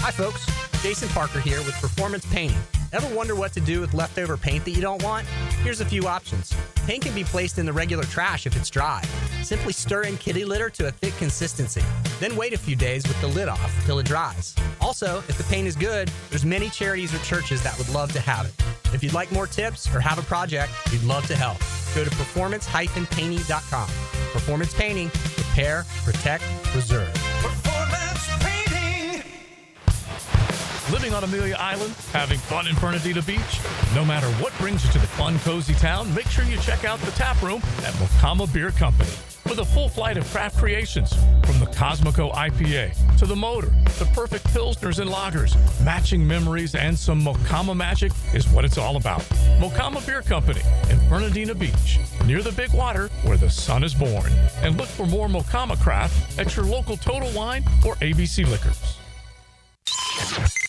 Hi, folks. Jason Parker here with Performance Painting. Ever wonder what to do with leftover paint that you don't want? Here's a few options. Paint can be placed in the regular trash if it's dry. Simply stir in kitty litter to a thick consistency. Then wait a few days with the lid off till it dries. Also, if the paint is good, there's many charities or churches that would love to have it. If you'd like more tips or have a project, we'd love to help. Go to performance-painting.com. Performance Painting. Repair, protect, preserve. Performance Painting. Living on Amelia Island, having fun in Fernandina Beach? No matter what brings you to the fun, cozy town, make sure you check out the tap room at Mocama Beer Company. With a full flight of craft creations, from the Cosmico IPA to the Motor, the perfect Pilsners and Lagers, matching memories and some Mocama magic is what it's all about. Mocama Beer Company in Fernandina Beach, near the big water where the sun is born. And look for more Mocama craft at your local Total Wine or ABC Liquors.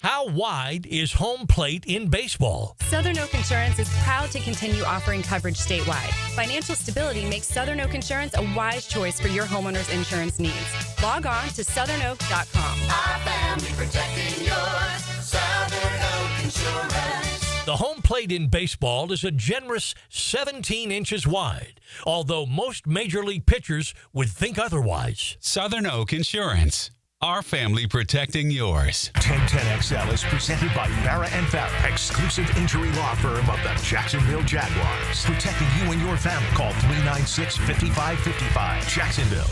How wide is home plate in baseball? Southern Oak Insurance is proud to continue offering coverage statewide. Financial stability makes Southern Oak Insurance a wise choice for your homeowner's insurance needs. Log on to southernoak.com. Our family protecting yours. Southern Oak Insurance. The home plate in baseball is a generous 17 inches wide, although most major league pitchers would think otherwise. Southern Oak Insurance. Our family protecting yours. 1010XL is presented by Farah & Farah, exclusive injury law firm of the Jacksonville Jaguars. Protecting you and your family. Call 396-5555. Jacksonville.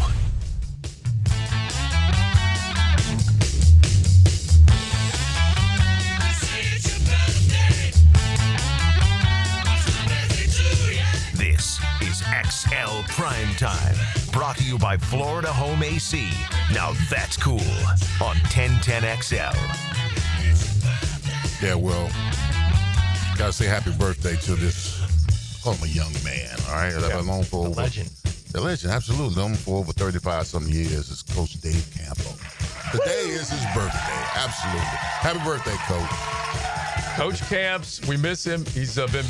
This is XL Primetime, brought to you by Florida Home AC. Now that's cool on 1010XL. Yeah, well, gotta say happy birthday to this, call him a young man, all right? I've known for over, legend. The legend, absolutely. Known for over 35-something years is Coach Dave Campo. Today is his birthday. Absolutely. Happy birthday, Coach. Coach Camps, we miss him. He's been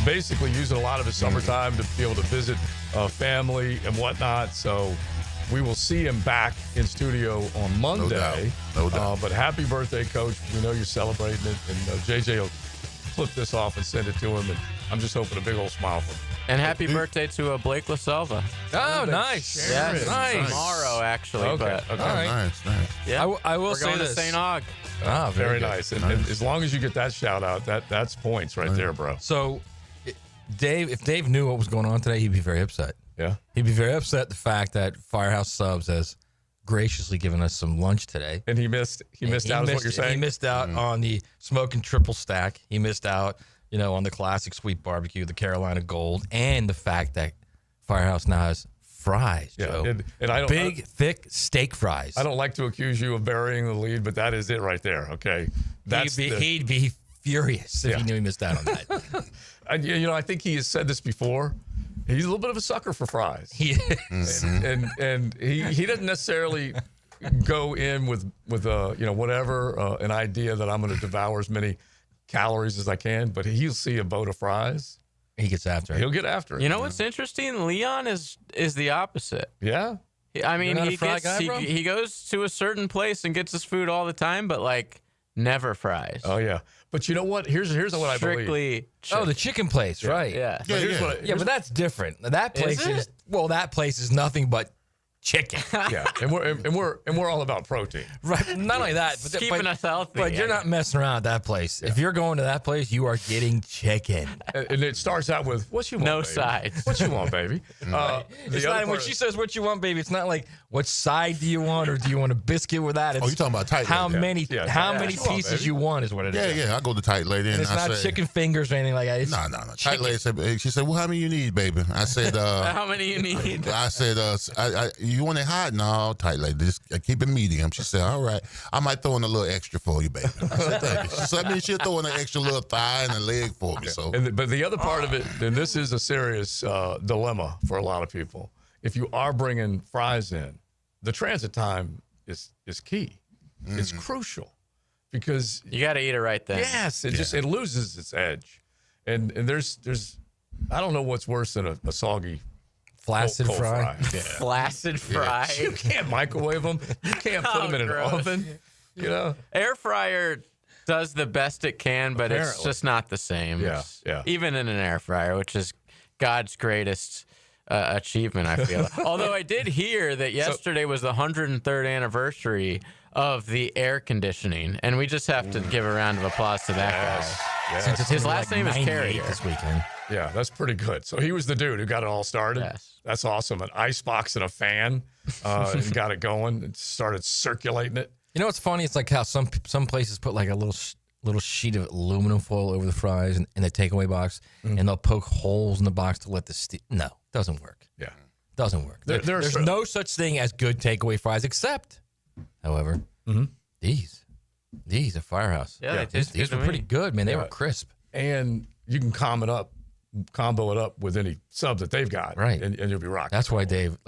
basically using a lot of his summertime to be able to visit family and whatnot. So we will see him back in studio on Monday. No doubt. But happy birthday, Coach. We know you're celebrating it. And JJ will flip this off and send it to him. And I'm just hoping a big old smile from him. And happy birthday to Blake LaSalva. Oh, nice. Yes, Nice. tomorrow, actually. Okay. But, All right. Nice. yeah, I will we're say going this. to St. Aug. Ah, Very good. nice. And as long as you get that shout out, that's points right there, bro. So, if Dave knew what was going on today, he'd be very upset. Yeah. He'd be very upset the fact that Firehouse Subs has graciously given us some lunch today. And he missed out, is what you're saying? He missed out on the smoking triple stack. He missed out, on the classic sweet barbecue, the Carolina Gold, and the fact that Firehouse now has fries, Joe. And I don't big, thick steak fries. I don't like to accuse you of burying the lead, but that is it right there. Okay, He'd be furious if he knew he missed out on that. I think he has said this before. He's a little bit of a sucker for fries. He is, and he doesn't necessarily go in with whatever an idea that I'm going to devour as many calories as I can. But he'll see a boat of fries. He gets after it. He'll get after it. You know what's interesting? Leon is the opposite. Yeah. I mean, You're not a fry guy, bro? he goes to a certain place and gets his food all the time, but like never fries. Oh yeah. But you know what? Here's what I believe. Strictly the chicken place, right? Yeah. But that's different. That place that place is nothing but chicken. Yeah, and we're all about protein. Right. Not only that, but keeping us healthy. But you're not messing around at that place. Yeah. If you're going to that place, you are getting chicken. And it starts out with, what you want, no baby? sides. What you want, baby? It's not when she says what you want, baby. It's not like what side do you want, or do you want a biscuit with that? It's you're talking about tight how lady. many pieces you want is what it is. Yeah. I go to tight lady and it's I not say, chicken fingers or anything like that. It's no. Tight lady said, she said, well, how many you need, baby? I said, how many you need? I said, you want it hot? No, tight lady. Just keep it medium. She said, all right. I might throw in a little extra for you, baby. I said, thank you. She said, she'll throw in an extra little thigh and a leg for me. So, but the other part of it, and this is a serious dilemma for a lot of people. If you are bringing fries in, the transit time is key. It's crucial because you got to eat it right then. Yes, it loses its edge, and there's I don't know what's worse than a soggy. Flaccid cold fry. Yeah. Flaccid fry. Yeah. You can't microwave them. You can't put them in an oven. Air fryer does the best it can, but it's just not the same. Yeah. Even in an air fryer, which is God's greatest achievement, I feel. Although I did hear that yesterday was the 103rd anniversary of the air conditioning, and we just have to give a round of applause to that guy. Yes. His last name is Carrier. This weekend. Yeah, that's pretty good. So he was the dude who got it all started. Yes. That's awesome. An icebox and a fan, and got it going and started circulating it. You know what's funny? It's like how some places put like a little sheet of aluminum foil over the fries in the takeaway box, and they'll poke holes in the box to let the steam. No, doesn't work. Yeah, doesn't work. There's no such thing as good takeaway fries, except, however, these at Firehouse. Yeah, these were pretty good, man. They were crisp, and you can combo it up with any sub that they've got, right? And you'll be rocking. That's why Dave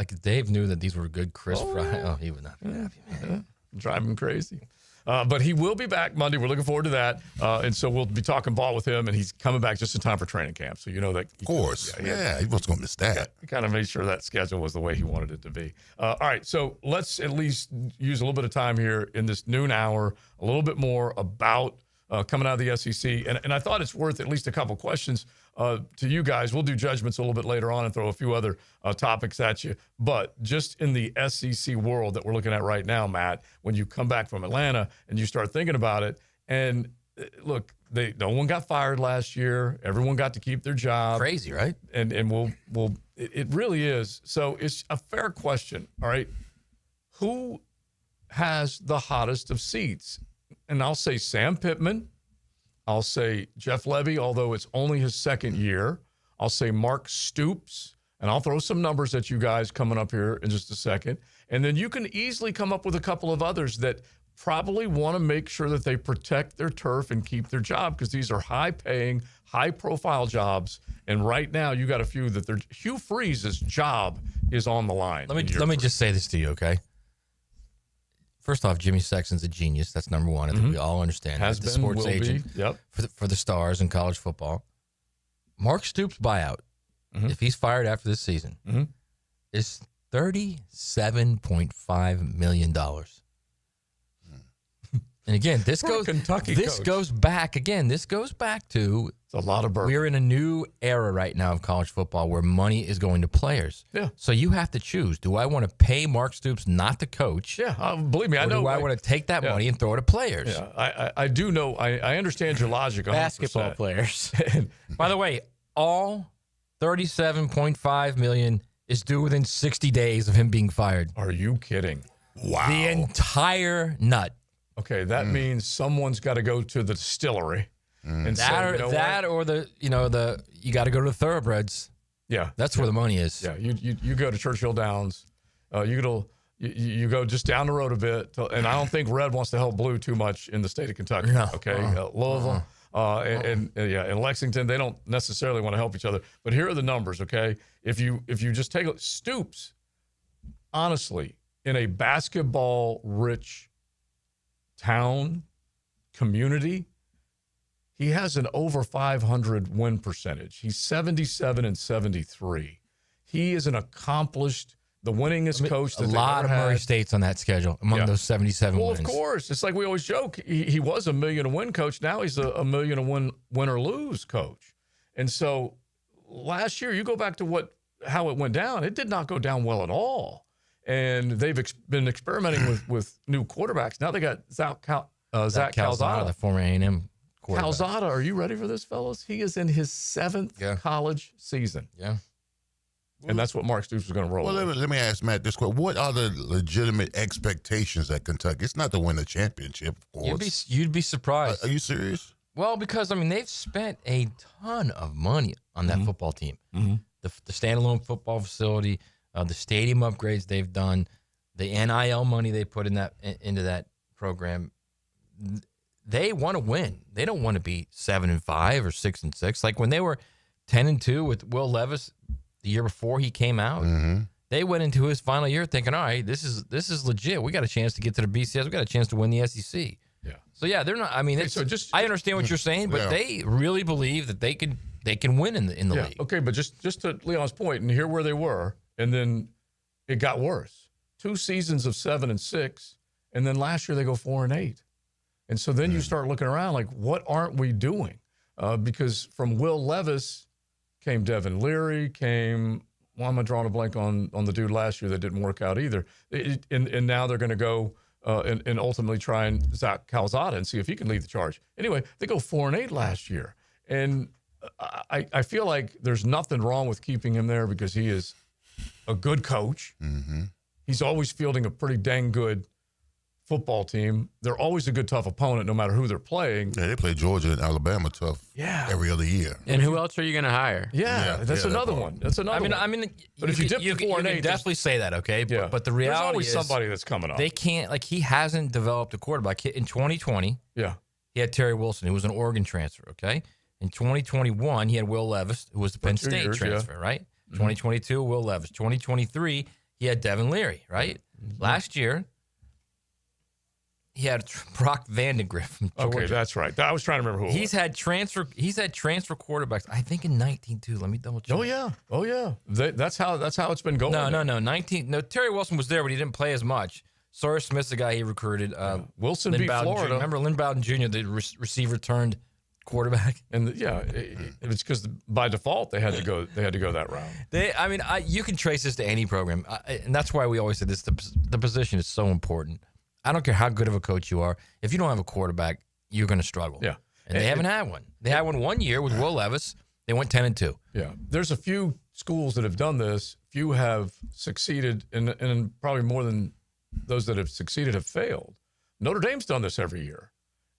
knew that these were good crisp fries. Oh, he would not be happy, man. Drive him crazy. But he will be back Monday. We're looking forward to that. And so we'll be talking ball with him, and he's coming back just in time for training camp. So you know that. Of course. He wasn't going to miss that. He kind of made sure that schedule was the way he wanted it to be. All right. So let's at least use a little bit of time here in this noon hour, a little bit more about coming out of the SEC. And I thought it's worth at least a couple questions to you guys. We'll do judgments a little bit later on and throw a few other topics at you. But just in the SEC world that we're looking at right now, Matt, when you come back from Atlanta and you start thinking about it, and look, no one got fired last year. Everyone got to keep their job. Crazy, right? And it really is. So it's a fair question. All right. Who has the hottest of seats? And I'll say Sam Pittman. I'll say Jeff Levy, although it's only his second year. I'll say Mark Stoops, and I'll throw some numbers at you guys coming up here in just a second. And then you can easily come up with a couple of others that probably want to make sure that they protect their turf and keep their job, because these are high-paying, high-profile jobs. And right now, you got a few that Hugh Freeze's job is on the line. Let me just say this to you, okay? First off, Jimmy Sexton's a genius. That's number one. I think we all understand. Has that. been, The sports will agent be. Yep. for the stars in college football. Mark Stoops' buyout, if he's fired after this season, is $37.5 million. And again, this goes back to it's a lot of burden. We're in a new era right now of college football where money is going to players. Yeah. So you have to choose. Do I want to pay Mark Stoops not to coach? Yeah, believe me, I know. Do I want to take that money and throw it at players? Yeah, I do know. I understand your logic. 100%. Basketball players. By the way, all $37.5 million is due within 60 days of him being fired. Are you kidding? Wow. The entire nut. Okay, that means someone's got to go to the distillery and say, You got to go to the thoroughbreds. Yeah, that's where the money is. Yeah, you go to Churchill Downs. You go just down the road a bit, and I don't think red wants to help blue too much in the state of Kentucky. No. Okay, Louisville. And in Lexington, they don't necessarily want to help each other. But here are the numbers, okay? If you just take Stoops, honestly, in a basketball-rich town, community, he has an over 500 win percentage. He's 77-73. He is an accomplished, the winningest coach that a lot of Murray had. States on that schedule among those 77 Well, wins. of course. It's like we always joke. He was a million-a-win coach. Now he's a million-a-win win or lose coach. And so last year, you go back to how it went down. It did not go down well at all. And they've been experimenting with new quarterbacks. Now they got Zach Calzada, the former A&M quarterback. Calzada, are you ready for this, fellas? He is in his 7th college season. Yeah. And that's what Mark Stoops was going to roll with. Let me ask Matt this question. What are the legitimate expectations at Kentucky? It's not to win a championship, of course. You'd be surprised. Are you serious? Well, because, they've spent a ton of money on that football team. Mm-hmm. The standalone football facility, the stadium upgrades they've done, the NIL money they put into that program. They want to win. They don't want to be 7-5 or 6-6. Like when they were 10-2 with Will Levis the year before he came out, they went into his final year thinking, all right, this is legit. We got a chance to get to the BCS. We got a chance to win the SEC. Yeah. So yeah, they're not. I understand what you're saying, but they really believe that they can win in the league. Okay, but just to Leon's point, and here where they were, and then it got worse. 2 seasons of 7-6, and then last year they go 4-8. And so then you start looking around like, what aren't we doing? Because from Will Levis came Devin Leary, why am I drawing a blank on the dude last year that didn't work out either? And now they're going to go and ultimately try and Zach Calzada and see if he can lead the charge. Anyway, they go 4-8 last year. And I feel like there's nothing wrong with keeping him there because he is a good coach. Mm-hmm. He's always fielding a pretty dang good football team. They're always a good, tough opponent no matter who they're playing. Yeah, they play Georgia and Alabama tough every other year. And who else are you going to hire? That's another one. That's another one. But if you dip to 4-8, you can definitely say that, okay? Yeah. But the reality There's always is somebody that's coming up. They can't, he hasn't developed a quarterback. In 2020, he had Terry Wilson, who was an Oregon transfer, okay? In 2021, he had Will Levis, who was the Penn State transfer, right? 2022, Will Levis. 2023, he had Devin Leary, right? Last year, he had Brock Vandegrift from Georgia. Okay, that's right. I was trying to remember who He's had transfer quarterbacks, I think in 19 too. Let me double check. Oh yeah. That's how it's been going. No. 19. No, Terry Wilson was there, but he didn't play as much. Sawyer Smith's the guy he recruited. Wilson beat Florida. Jr. Remember Lynn Bowden Jr., the receiver turned quarterback? And it's because by default they had to go that route. You can trace this to any program, and that's why we always say this. The position is so important. I don't care how good of a coach you are. If you don't have a quarterback, you're going to struggle. Yeah. And they haven't had one. They had one year with Will Levis. They went 10-2. Yeah. There's a few schools that have done this. Few have succeeded, and probably more than those that have succeeded have failed. Notre Dame's done this every year,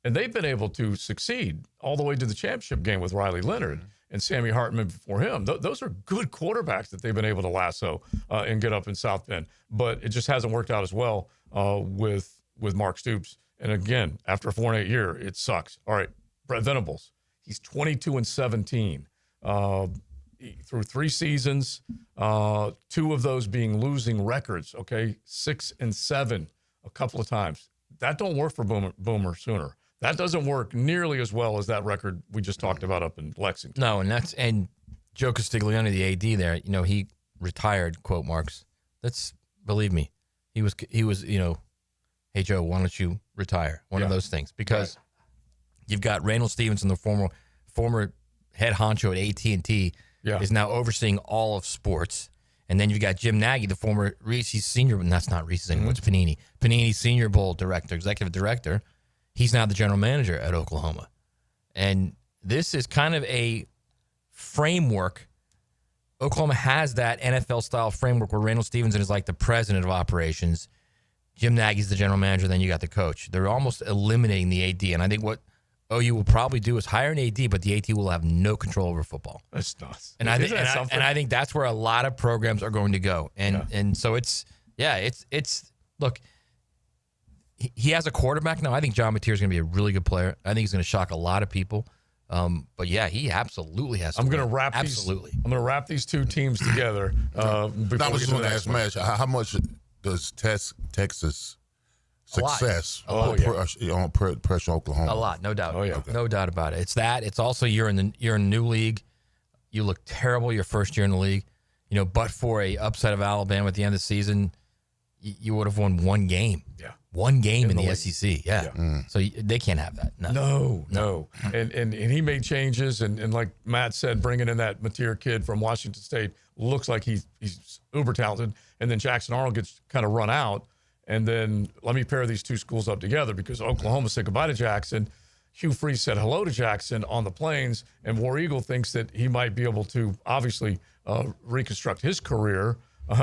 and they've been able to succeed all the way to the championship game with Riley Leonard and Sammy Hartman before him. Those are good quarterbacks that they've been able to lasso and get up in South Bend. But it just hasn't worked out as well with Mark Stoops. And again, after a 4-8 year, it sucks. All right, Brett Venables, he's 22-17 through 3 seasons, 2 of those being losing records. Okay, 6-7 a couple of times. That don't work for Boomer Sooner. That doesn't work nearly as well as that record we just talked about up in Lexington. No, and Joe Castiglione, the AD there, he retired, quote marks. Believe me, he was, hey Joe, why don't you retire? One of those things, because you've got Randall Stevenson, the former head honcho at AT&T, is now overseeing all of sports. And then you've got Jim Nagy, the former Reese's senior, and that's not Reese's anymore, it's Panini. Panini Senior Bowl executive director. He's now the general manager at Oklahoma. And this is kind of a framework. Oklahoma has that NFL-style framework where Randall Stevenson is like the president of operations. Jim Nagy's the general manager, then you got the coach. They're almost eliminating the AD. And I think what OU will probably do is hire an AD, but the AD will have no control over football. That's nuts. And I think that's where a lot of programs are going to go. And so it's look, he has a quarterback now. I think John Mateer is going to be a really good player. I think he's going to shock a lot of people. But yeah, he absolutely has. I'm going to wrap these two teams together. I was just going to ask Matt, how much does Texas success pressure Oklahoma? A lot, no doubt. Oh yeah, no doubt about it. It's that. It's also you're in a new league. You look terrible your first year in the league. But for a upset of Alabama at the end of the season, you would have won one game. Yeah. One game in the SEC. Yeah. So they can't have that. No. And he made changes. And like Matt said, bringing in that Mateer kid from Washington State looks like he's uber talented. And then Jackson Arnold gets kind of run out. And then let me pair these two schools up together because Oklahoma said goodbye to Jackson. Hugh Freeze said hello to Jackson on the plains. And War Eagle thinks that he might be able to obviously reconstruct his career.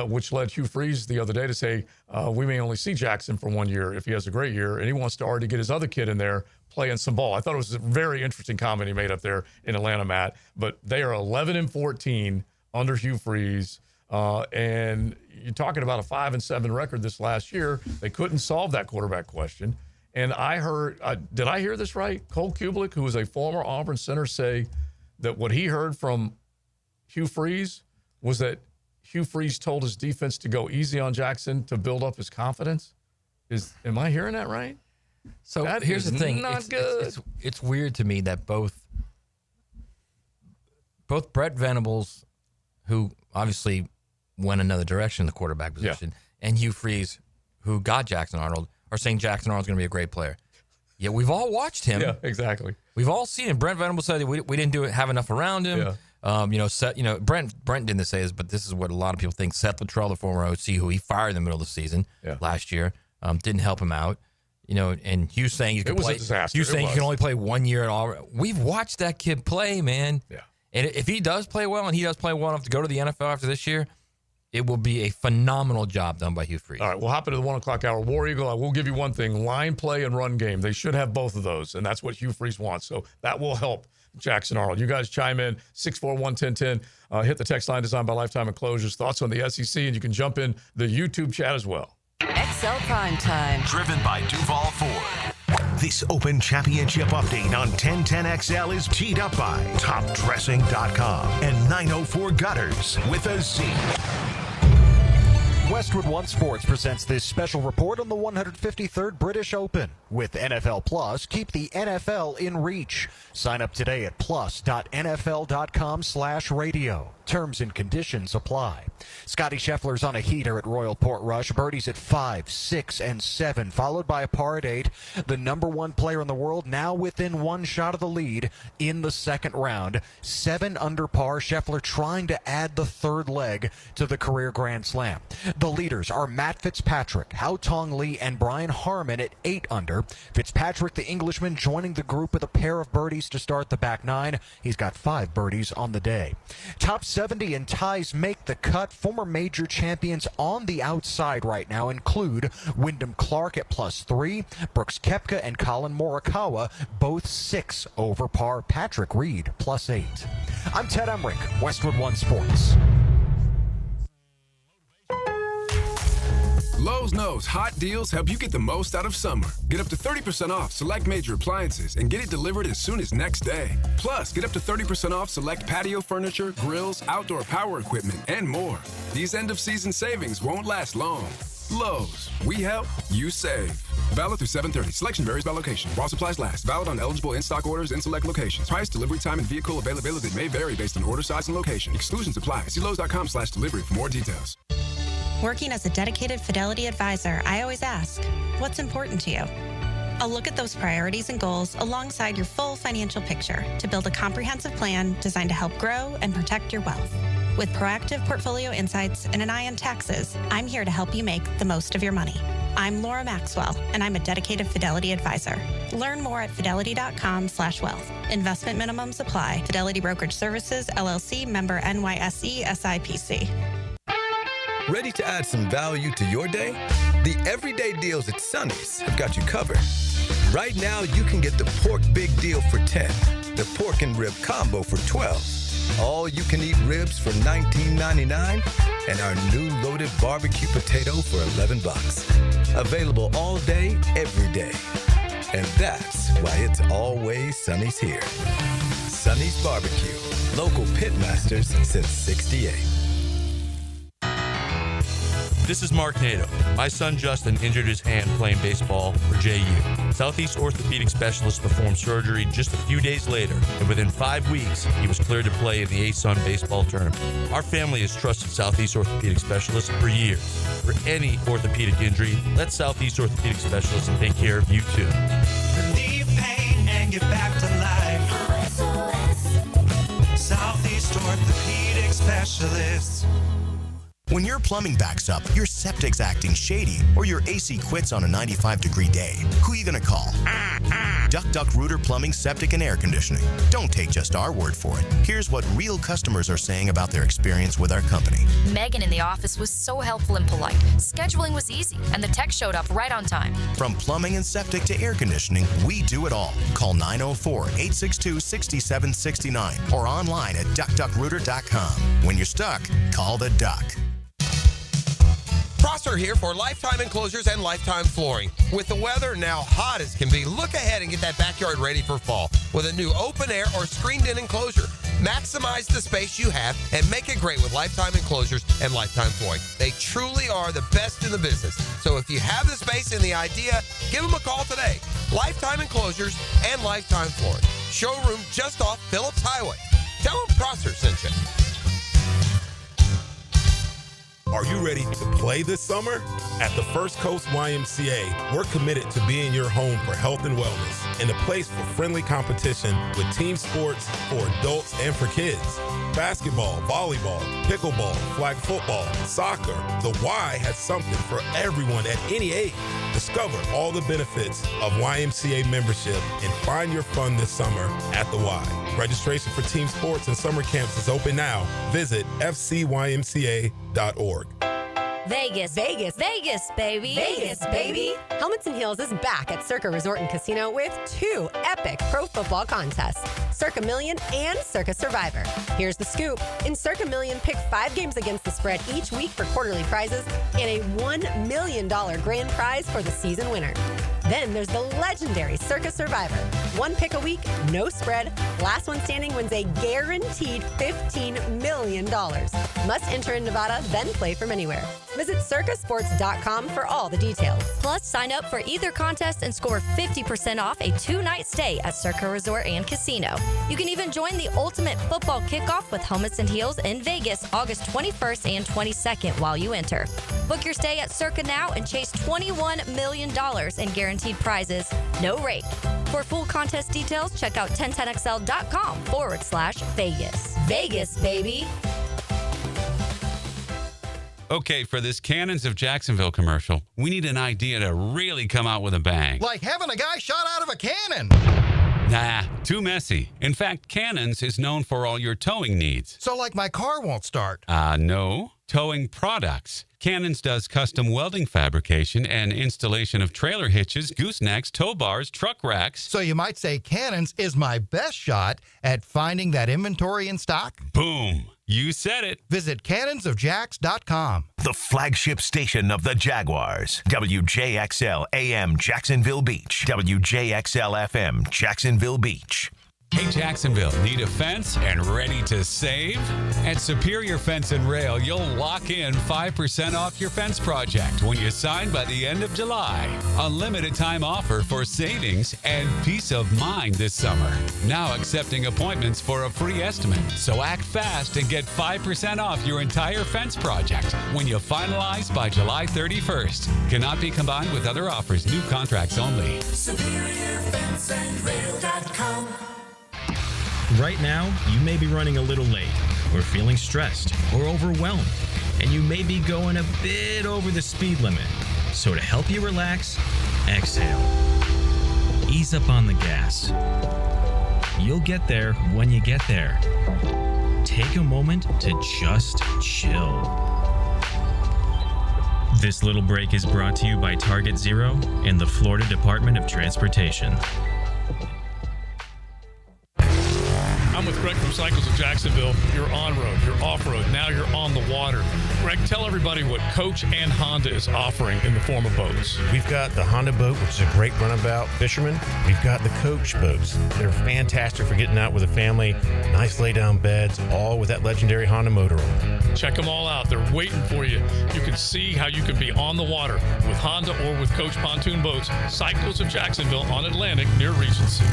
Which led Hugh Freeze the other day to say, we may only see Jackson for 1 year if he has a great year, and he wants to already get his other kid in there playing some ball. I thought it was a very interesting comment he made up there in Atlanta, Matt. But they are 11-14 under Hugh Freeze, and you're talking about a 5-7 record this last year. They couldn't solve that quarterback question. And I heard, did I hear this right? Cole Kublik, who is a former Auburn center, say that what he heard from Hugh Freeze was that Hugh Freeze told his defense to go easy on Jackson to build up his confidence. Am I hearing that right? So that here's the thing. Not good. It's weird to me that both Brett Venables, who obviously went another direction in the quarterback position, and Hugh Freeze, who got Jackson Arnold, are saying Jackson Arnold's going to be a great player. Yeah, we've all watched him. Yeah, exactly. We've all seen him. Brent Venables said we didn't have enough around him. Yeah. Brent didn't say this, but this is what a lot of people think. Seth Luttrell, the former OC, who he fired in the middle of the season last year, didn't help him out. And Hugh saying you can play. It was a disaster. Hugh saying you can only play 1 year at all. We've watched that kid play, man. Yeah. And if he does play well, and he does play well enough to go to the NFL after this year, it will be a phenomenal job done by Hugh Freeze. All right, we'll hop into the 1 o'clock hour. War Eagle, I will give you one thing: line play and run game. They should have both of those, and that's what Hugh Freeze wants. So that will help Jackson Arnold. You guys chime in, 641-1010. Hit the text line designed by Lifetime Enclosures. Thoughts on the SEC, and you can jump in the YouTube chat as well. XL Primetime. Driven by Duval Ford. This Open Championship update on 1010XL is teed up by TopDressing.com and 904 Gutters with a Z. Westwood One Sports presents this special report on the 153rd British Open. With NFL Plus, keep the NFL in reach. Sign up today at plus.nfl.com/radio. Terms and conditions apply. Scotty Scheffler's on a heater at Royal Portrush. Birdies at 5, 6, and 7, followed by a par at 8. The number one player in the world now within one shot of the lead in the second round. 7 under par. Scheffler trying to add the third leg to the career Grand Slam. The leaders are Matt Fitzpatrick, Hao Tong Lee, and Brian Harman at 8 under. Fitzpatrick, the Englishman, joining the group with a pair of birdies to start the back 9. He's got 5 birdies on the day. Top 70 and ties make the cut. Former major champions on the outside right now include Wyndham Clark at +3, Brooks Koepka and Colin Morikawa, both 6 over par. Patrick Reed +8. I'm Ted Emmerich, Westwood One Sports. Lowe's knows hot deals help you get the most out of summer. Get up to 30% off select major appliances and get it delivered as soon as next day. Plus, get up to 30% off select patio furniture, grills, outdoor power equipment, and more. These end-of-season savings won't last long. Lowe's, we help, you save. Valid through 7/30. Selection varies by location. While supplies last. Valid on eligible in-stock orders in select locations. Price, delivery time, and vehicle availability may vary based on order size and location. Exclusions apply. See Lowe's.com/delivery for more details. Working as a dedicated Fidelity advisor, I always ask, what's important to you? I'll look at those priorities and goals alongside your full financial picture to build a comprehensive plan designed to help grow and protect your wealth. With proactive portfolio insights and an eye on taxes, I'm here to help you make the most of your money. I'm Laura Maxwell, and I'm a dedicated Fidelity advisor. Learn more at fidelity.com/wealth. Investment minimums apply. Fidelity Brokerage Services, LLC, member NYSE, SIPC. Ready to add some value to your day? The everyday deals at Sonny's have got you covered. Right now, you can get the pork big deal for $10, the pork and rib combo for $12, all you can eat ribs for $19.99, and our new loaded barbecue potato for $11. Available all day, every day. And that's why it's always Sonny's here. Sonny's Barbecue, local pit masters since '68. This is Mark Nato. My son Justin injured his hand playing baseball for JU. Southeast Orthopedic Specialist performed surgery just a few days later, and within 5 weeks, he was cleared to play in the ASUN baseball tournament. Our family has trusted Southeast Orthopedic Specialists for years. For any orthopedic injury, let Southeast Orthopedic Specialists take care of you too. Relieve pain and get back to life. Southeast Orthopedic Specialists. When your plumbing backs up, your septic's acting shady, or your AC quits on a 95-degree day, who are you going to call? Duck Rooter Plumbing, Septic, and Air Conditioning. Don't take just our word for it. Here's what real customers are saying about their experience with our company. Megan in the office was so helpful and polite. Scheduling was easy, and the tech showed up right on time. From plumbing and septic to air conditioning, we do it all. Call 904-862-6769 or online at duckrooter.com. When you're stuck, call the Duck. Prosser here for Lifetime Enclosures and Lifetime Flooring. With the weather now hot as can be, look ahead and get that backyard ready for fall with a new open air or screened-in enclosure. Maximize the space you have and make it great with Lifetime Enclosures and Lifetime Flooring. They truly are the best in the business. So if you have the space and the idea, give them a call today. Lifetime Enclosures and Lifetime Flooring. Showroom just off Phillips Highway. Tell them Prosser sent you. Are you ready to play this summer? At the First Coast YMCA, we're committed to being your home for health and wellness and a place for friendly competition with team sports for adults and for kids. Basketball, volleyball, pickleball, flag football, soccer. The Y has something for everyone at any age. Discover all the benefits of YMCA membership and find your fun this summer at the Y. Registration for team sports and summer camps is open now. Visit fcymca.org. Vegas, Vegas, Vegas, baby. Vegas, baby. Helmets and Heels is back at Circa Resort and Casino with 2 epic pro football contests, Circa Million and Circa Survivor. Here's the scoop. In Circa Million, pick 5 games against the spread each week for quarterly prizes and a $1 million grand prize for the season winner. Then there's the legendary Circa Survivor. 1 pick a week, no spread. Last one standing wins a guaranteed $15 million. Must enter in Nevada, then play from anywhere. Visit circasports.com for all the details. Plus, sign up for either contest and score 50% off a 2-night stay at Circa Resort and Casino. You can even join the ultimate football kickoff with Helmets and Heels in Vegas, August 21st and 22nd while you enter. Book your stay at Circa now and chase $21 million in guaranteed prizes, no rate. For full contest details, check out 1010xl.com/Vegas. Vegas, baby. Okay, for this Cannons of Jacksonville commercial, we need an idea to really come out with a bang. Like having a guy shot out of a cannon. Nah, too messy. In fact, Cannons is known for all your towing needs. So like my car won't start. No. Towing products. Cannons does custom welding fabrication and installation of trailer hitches, goosenecks, tow bars, truck racks. So you might say Cannons is my best shot at finding that inventory in stock? Boom. You said it. Visit cannonsofjacks.com. The flagship station of the Jaguars. WJXL AM Jacksonville Beach. WJXL FM Jacksonville Beach. Hey, Jacksonville, need a fence and ready to save? At Superior Fence and Rail, you'll lock in 5% off your fence project when you sign by the end of July. A limited time offer for savings and peace of mind this summer. Now accepting appointments for a free estimate. So act fast and get 5% off your entire fence project when you finalize by July 31st. Cannot be combined with other offers. New contracts only. SuperiorFenceandRail.com. Right now, you may be running a little late, or feeling stressed, or overwhelmed, and you may be going a bit over the speed limit. So to help you relax, exhale. Ease up on the gas. You'll get there when you get there. Take a moment to just chill. This little break is brought to you by Target Zero and the Florida Department of Transportation. I'm with Greg from Cycles of Jacksonville. You're on-road, you're off-road, now you're on the water. Greg, tell everybody what Coach and Honda is offering in the form of boats. We've got the Honda boat, which is a great runabout fisherman. We've got the Coach boats. They're fantastic for getting out with a family. Nice lay-down beds, all with that legendary Honda motor on. Check them all out. They're waiting for you. You can see how you can be on the water with Honda or with Coach pontoon boats. Cycles of Jacksonville on Atlantic near Regency.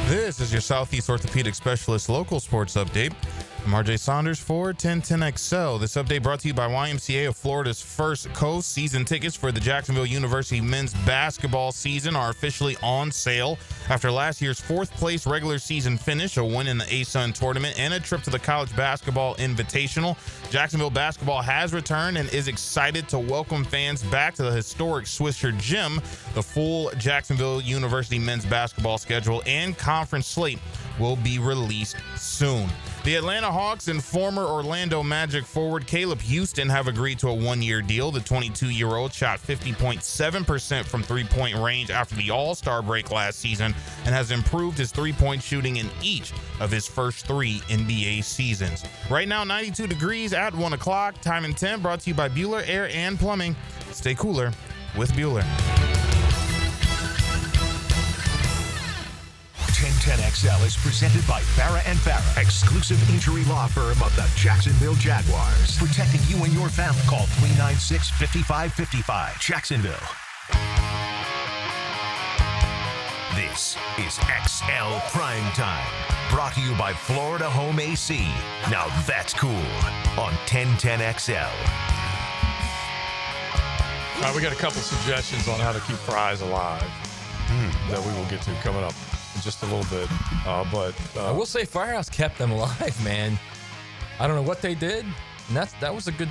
This is your Southeast Orthopedic Specialist local sports update. I'm RJ Saunders for 1010XL. This update brought to you by YMCA of Florida's First Coast. Season tickets for the Jacksonville University men's basketball season are officially on sale. After last year's fourth place regular season finish, a win in the ASUN tournament, and a trip to the College Basketball Invitational, Jacksonville basketball has returned and is excited to welcome fans back to the historic Swisher Gym. The full Jacksonville University men's basketball schedule and conference slate will be released soon. The Atlanta Hawks and former Orlando Magic forward Caleb Houston have agreed to a one-year deal. The 22-year-old shot 50.7% from three-point range after the All-Star break last season and has improved his three-point shooting in each of his first 3 NBA seasons. Right now, 92 degrees at 1 o'clock. Time and Temp brought to you by Bueller Air and Plumbing. Stay cooler with Bueller. 1010XL is presented by Farah & Farah, exclusive injury law firm of the Jacksonville Jaguars. Protecting you and your family. Call 396-5555. Jacksonville. This is XL Primetime. Brought to you by Florida Home AC. Now that's cool. On 1010XL. All right, we got a couple suggestions on how to keep fries alive that we will get to coming up in just a little bit. But I will say Firehouse kept them alive, man. I don't know what they did. And that was a good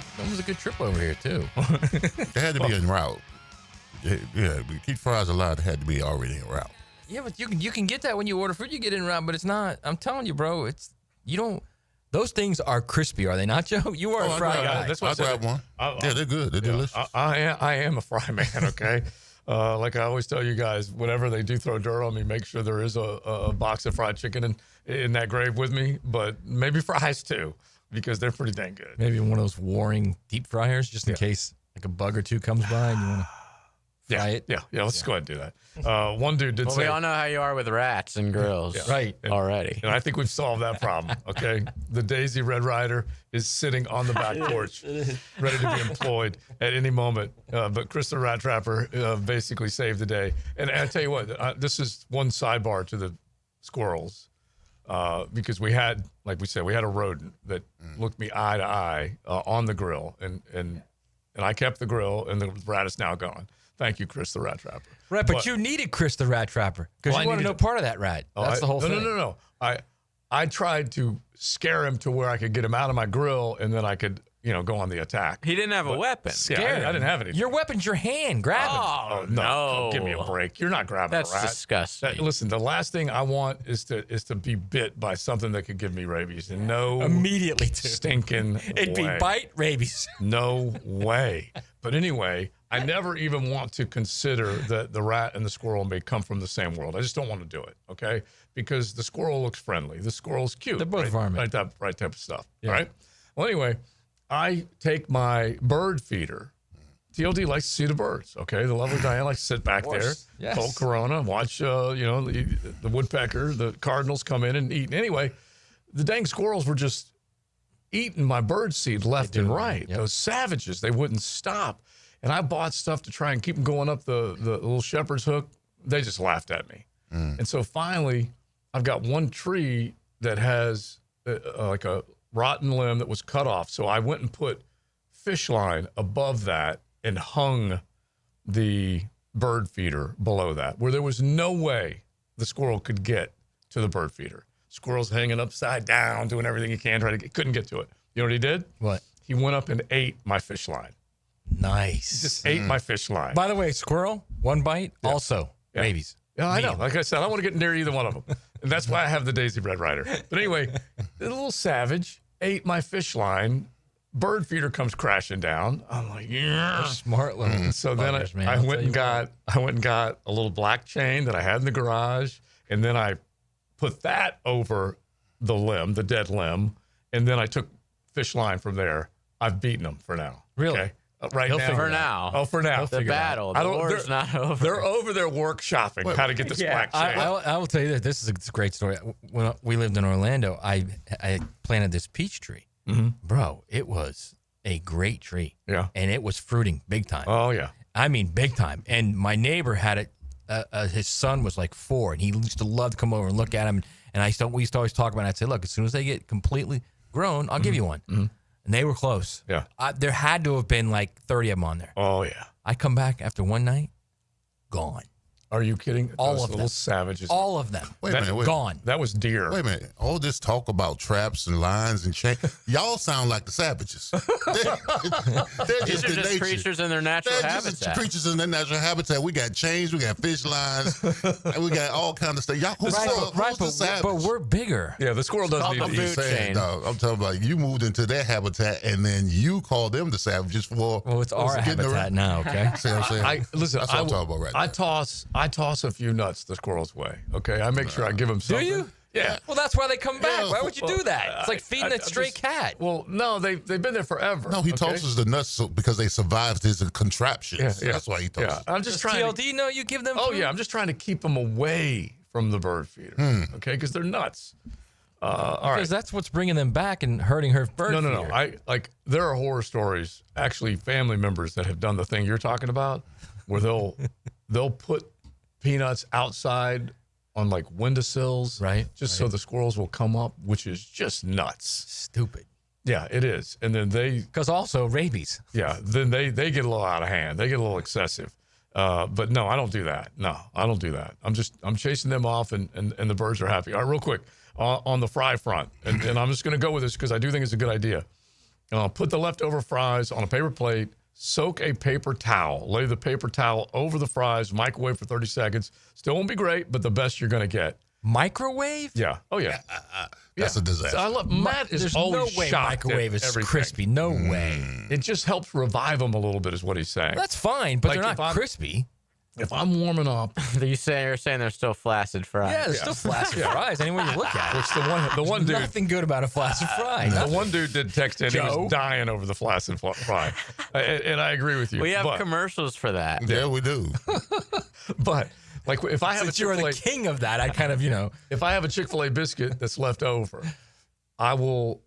trip over here too. They had to be en route. Yeah, keep fries alive. They had to be already en route. Yeah, but you can get that when you order food. You get in route, but it's not. I'm telling you, bro. You don't. Those things are crispy, are they not, Joe? You are a fry guy. That's what I grab one. Yeah, they're good. They're delicious. I am a fry man. Okay. Like I always tell you guys, whenever they do throw dirt on me, make sure there is a box of fried chicken in that grave with me, but maybe fries too, because they're pretty dang good. Maybe one of those warring deep fryers, just in case like a bug or two comes by and you want to fry it. Yeah. Let's go ahead and do that. One dude did say. We all know how you are with rats and grills. Yeah. Right. Already. And I think we've solved that problem. Okay. The Daisy Red Rider is sitting on the back porch, ready to be employed at any moment. But Chris the Rat Trapper basically saved the day. And I tell you what, this is one sidebar to the squirrels. Because we had, like we said, we had a rodent that looked me eye to eye on the grill. And I kept the grill, and the rat is now gone. Thank you, Chris the Rat Trapper. Right, but you needed Chris the Rat Trapper because you want to know part of that rat. That's the whole thing. No. I tried to scare him to where I could get him out of my grill, and then I could, go on the attack. He didn't have a weapon. Yeah, I didn't have anything. Your weapon's your hand. Grab him. Oh, no. Give me a break. You're not grabbing That's a rat. disgusting. Listen, the last thing I want is to be bit by something that could give me rabies. And no immediately stinking It'd be bite rabies. No way. But anyway, I never even want to consider that the rat and the squirrel may come from the same world. I just don't want to do it, okay? Because the squirrel looks friendly. The squirrel's cute. They're both varmint. Right type of stuff, Yeah. right? Well, anyway, I take my bird feeder TLD likes to see the birds. Okay, the lovely Diane likes to sit back there, Yes. cold Corona, watch the woodpecker, the cardinals come in and eat. Anyway, the dang squirrels were just eating my bird seed left and right. Yep. Those savages, they wouldn't stop. And I bought stuff to try and keep them going up the little shepherd's hook. They just laughed at me. And so finally, I've got one tree that has like a rotten limb that was cut off. So I went and put fish line above that and hung the bird feeder below that, where there was no way the squirrel could get to the bird feeder. Squirrel's hanging upside down, doing everything he can, couldn't get to it. You know what he did? What? He went up and ate my fish line. Nice. He just ate my fish line. By the way, squirrel, one bite, also rabies. Yeah, I know. Like I said, I don't want to get near either one of them. And that's why I have the Daisy Red Rider. But anyway, the little savage ate my fish line. Bird feeder comes crashing down. I'm like, yeah. They're smart little So then buggers, man. I I'll went tell and got a little black chain that I had in the garage, and then I put that over the limb, the dead limb, and then I took fish line from there. I've beaten them for now. Really? Okay? Right He'll now. figure it out. Oh, for now. The battle. The war's not over. They're over there workshopping how to get this black chain. I will tell you that this is a great story. When we lived in Orlando, I planted this peach tree. Bro, it was a great tree. Yeah. And it was fruiting big time. Oh, yeah. I mean, big time. And my neighbor had it. His son was like 4, and he used to love to come over and look at him. And we used to always talk about it. I'd say, look, as soon as they get completely grown, I'll give you one. And they were close. Yeah. There had to have been like 30 of them on there. Oh, yeah. I come back after one night, gone. Are you kidding? All Those of little them. savages. All of them. Wait a minute. Gone. That was deer. Wait a minute. All this talk about traps and lines and chain, y'all sound like the savages. They're These just are the just nature. creatures in their natural They're habitat. just creatures in their natural habitat. We got chains, we got fish lines, and we got all kinds of stuff. Y'all, who's the savage? But we're bigger. Yeah, the squirrel doesn't called need the to food eat. chain. No, I'm talking about you moved into their habitat and then you call them the savages for. Well, it's our getting habitat around. now, okay? See what I'm saying? Listen, That's what I'm talking about right I now. toss a few nuts the squirrel's way. Okay, I make sure I give them something. Do you? Yeah. Well, that's why they come back. Yeah, Why would you do that? It's like feeding a stray cat. Well, no, they've been there forever. No, he okay? tosses the nuts because they survived his contraptions. Yeah. That's why he tosses. Yeah, I'm just trying. TLD, no, you give them Oh food? yeah, I'm just trying to keep them away from the bird feeder. Okay, because they're nuts. All right. Because that's what's bringing them back and hurting her bird No. feeder. There are horror stories, actually family members that have done the thing you're talking about, where they'll put peanuts outside on like windowsills, Right, just so the squirrels will come up, which is just nuts. Stupid. Yeah, it is. And then Because also rabies. then they get a little out of hand. They get a little excessive. But no, I don't do that. No, I don't do that. I'm chasing them off, and the birds are happy. All right, real quick on the fry front, and I'm just going to go with this because I do think it's a good idea. Put the leftover fries on a paper plate. Soak a paper towel. Lay the paper towel over the fries. Microwave for 30 seconds. Still won't be great, but the best you're going to get. Microwave? Yeah. Oh yeah. That's a disaster. I love Matt is There's always no way shocked microwave at is everything. crispy. No way. It just helps revive them a little bit, is what he's saying. That's fine, but Like, they're if not I'm- crispy. If I'm warming up, You're saying they're still flaccid fries. Yeah, they're still flaccid fries. Any way you look at it. which the one dude, Nothing good about a flaccid fry. the one dude did text in. He Joe? was dying over the flaccid fry, and I agree with you. We have but, commercials for that. Yeah, we do. but like if I have Since a you're the Chick-fil-A, king of that, I kind of, if I have a Chick-fil-A biscuit that's left over, I will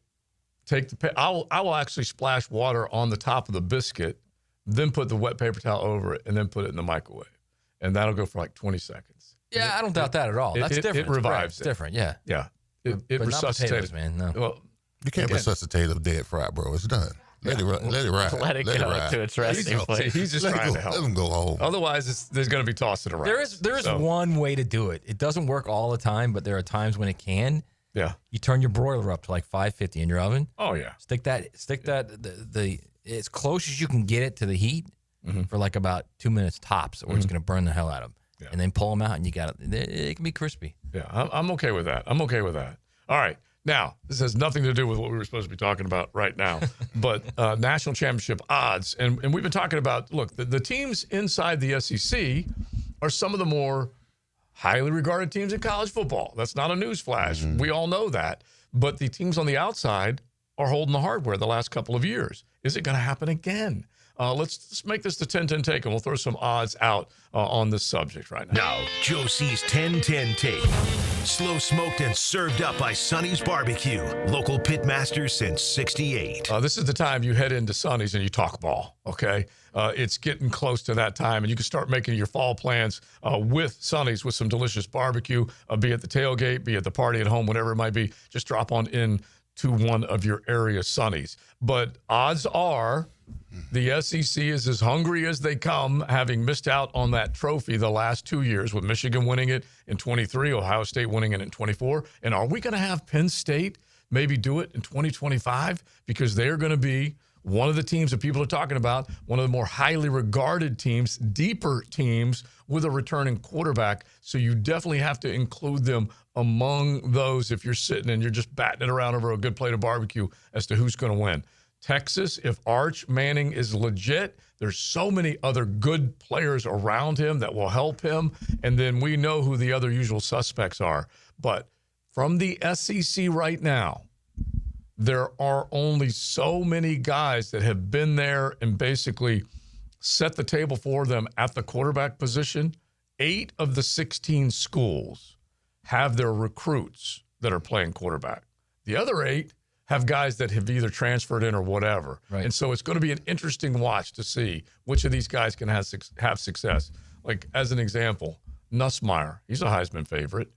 take I will actually splash water on the top of the biscuit, then put the wet paper towel over it, and then put it in the microwave, and that'll go for like 20 seconds. yeah, I don't doubt that at all. That's different. It revives. It's different, yeah. Yeah, it But not resuscitates. potatoes, man. No. Well, You can't Again. resuscitate a dead fry, bro. It's done. Let it ride. Let it go ride. to its resting see, place. he's just Let it trying go. to help. Let them go home. Otherwise, there's going to be tossed around. There is one way to do it. It doesn't work all the time, but there are times when it can. Yeah. You turn your broiler up to like 550 in your oven. Oh yeah. Stick that the as close as you can get it to the heat for like about 2 minutes tops, or it's going to burn the hell out of them. Yeah. And then pull them out, and you got it. It can be crispy. Yeah, I'm okay with that. I'm okay with that. All right. Now, this has nothing to do with what we were supposed to be talking about right now, but national championship odds. And we've been talking about, look, the teams inside the SEC are some of the more highly regarded teams in college football. That's not a news flash. We all know that. But the teams on the outside are holding the hardware the last couple of years. Is it going to happen again? Let's make this the 10-10 take, and we'll throw some odds out on this subject right now. Now, Joe C's 10-10 take. Slow smoked and served up by Sonny's Barbecue. Local pitmaster since 68. This is the time you head into Sonny's and you talk ball, okay? It's getting close to that time, and you can start making your fall plans with Sonny's with some delicious barbecue, be it the tailgate, be it the party at home, whatever it might be. Just drop on in to one of your area Sonny's. But odds are the SEC is as hungry as they come, having missed out on that trophy the last 2 years, with Michigan winning it in 23, Ohio State winning it in 24. And are we going to have Penn State maybe do it in 2025? Because they're going to be one of the teams that people are talking about, one of the more highly regarded teams, deeper teams with a returning quarterback. So you definitely have to include them among those if you're sitting and you're just batting it around over a good plate of barbecue as to who's going to win. Texas, if Arch Manning is legit, there's so many other good players around him that will help him. And then we know who the other usual suspects are. But from the SEC right now, there are only so many guys that have been there and basically set the table for them at the quarterback position. 8 of the 16 schools have their recruits that are playing quarterback. The other 8 have guys that have either transferred in or whatever. Right. And so it's going to be an interesting watch to see which of these guys can have success. Like, as an example, Nussmeier, he's a Heisman favorite.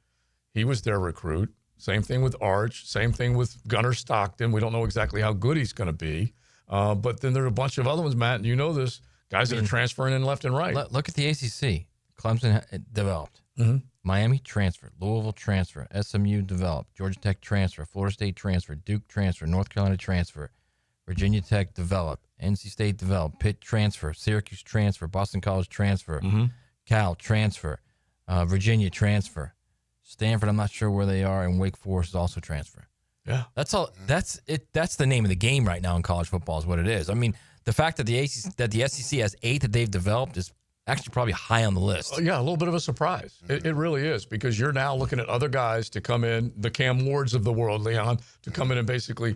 He was their recruit. Same thing with Arch. Same thing with Gunnar Stockton. We don't know exactly how good he's going to be. But then there are a bunch of other ones, Matt, and you know this, guys that are transferring in left and right. Look at the ACC. Clemson developed. Mm-hmm. Miami transfer, Louisville transfer, SMU developed, Georgia Tech transfer, Florida State transfer, Duke transfer, North Carolina transfer, Virginia Tech developed, NC State developed, Pitt transfer, Syracuse transfer, Boston College transfer, Cal transfer, Virginia transfer, Stanford, I'm not sure where they are, and Wake Forest is also transfer. Yeah, that's all. That's it. That's the name of the game right now in college football is what it is. I mean, the fact that the SEC has 8 that they've developed is actually probably high on the list. Oh, yeah, a little bit of a surprise. It really is, because you're now looking at other guys to come in, the Cam Wards of the world, Leon, to come in and basically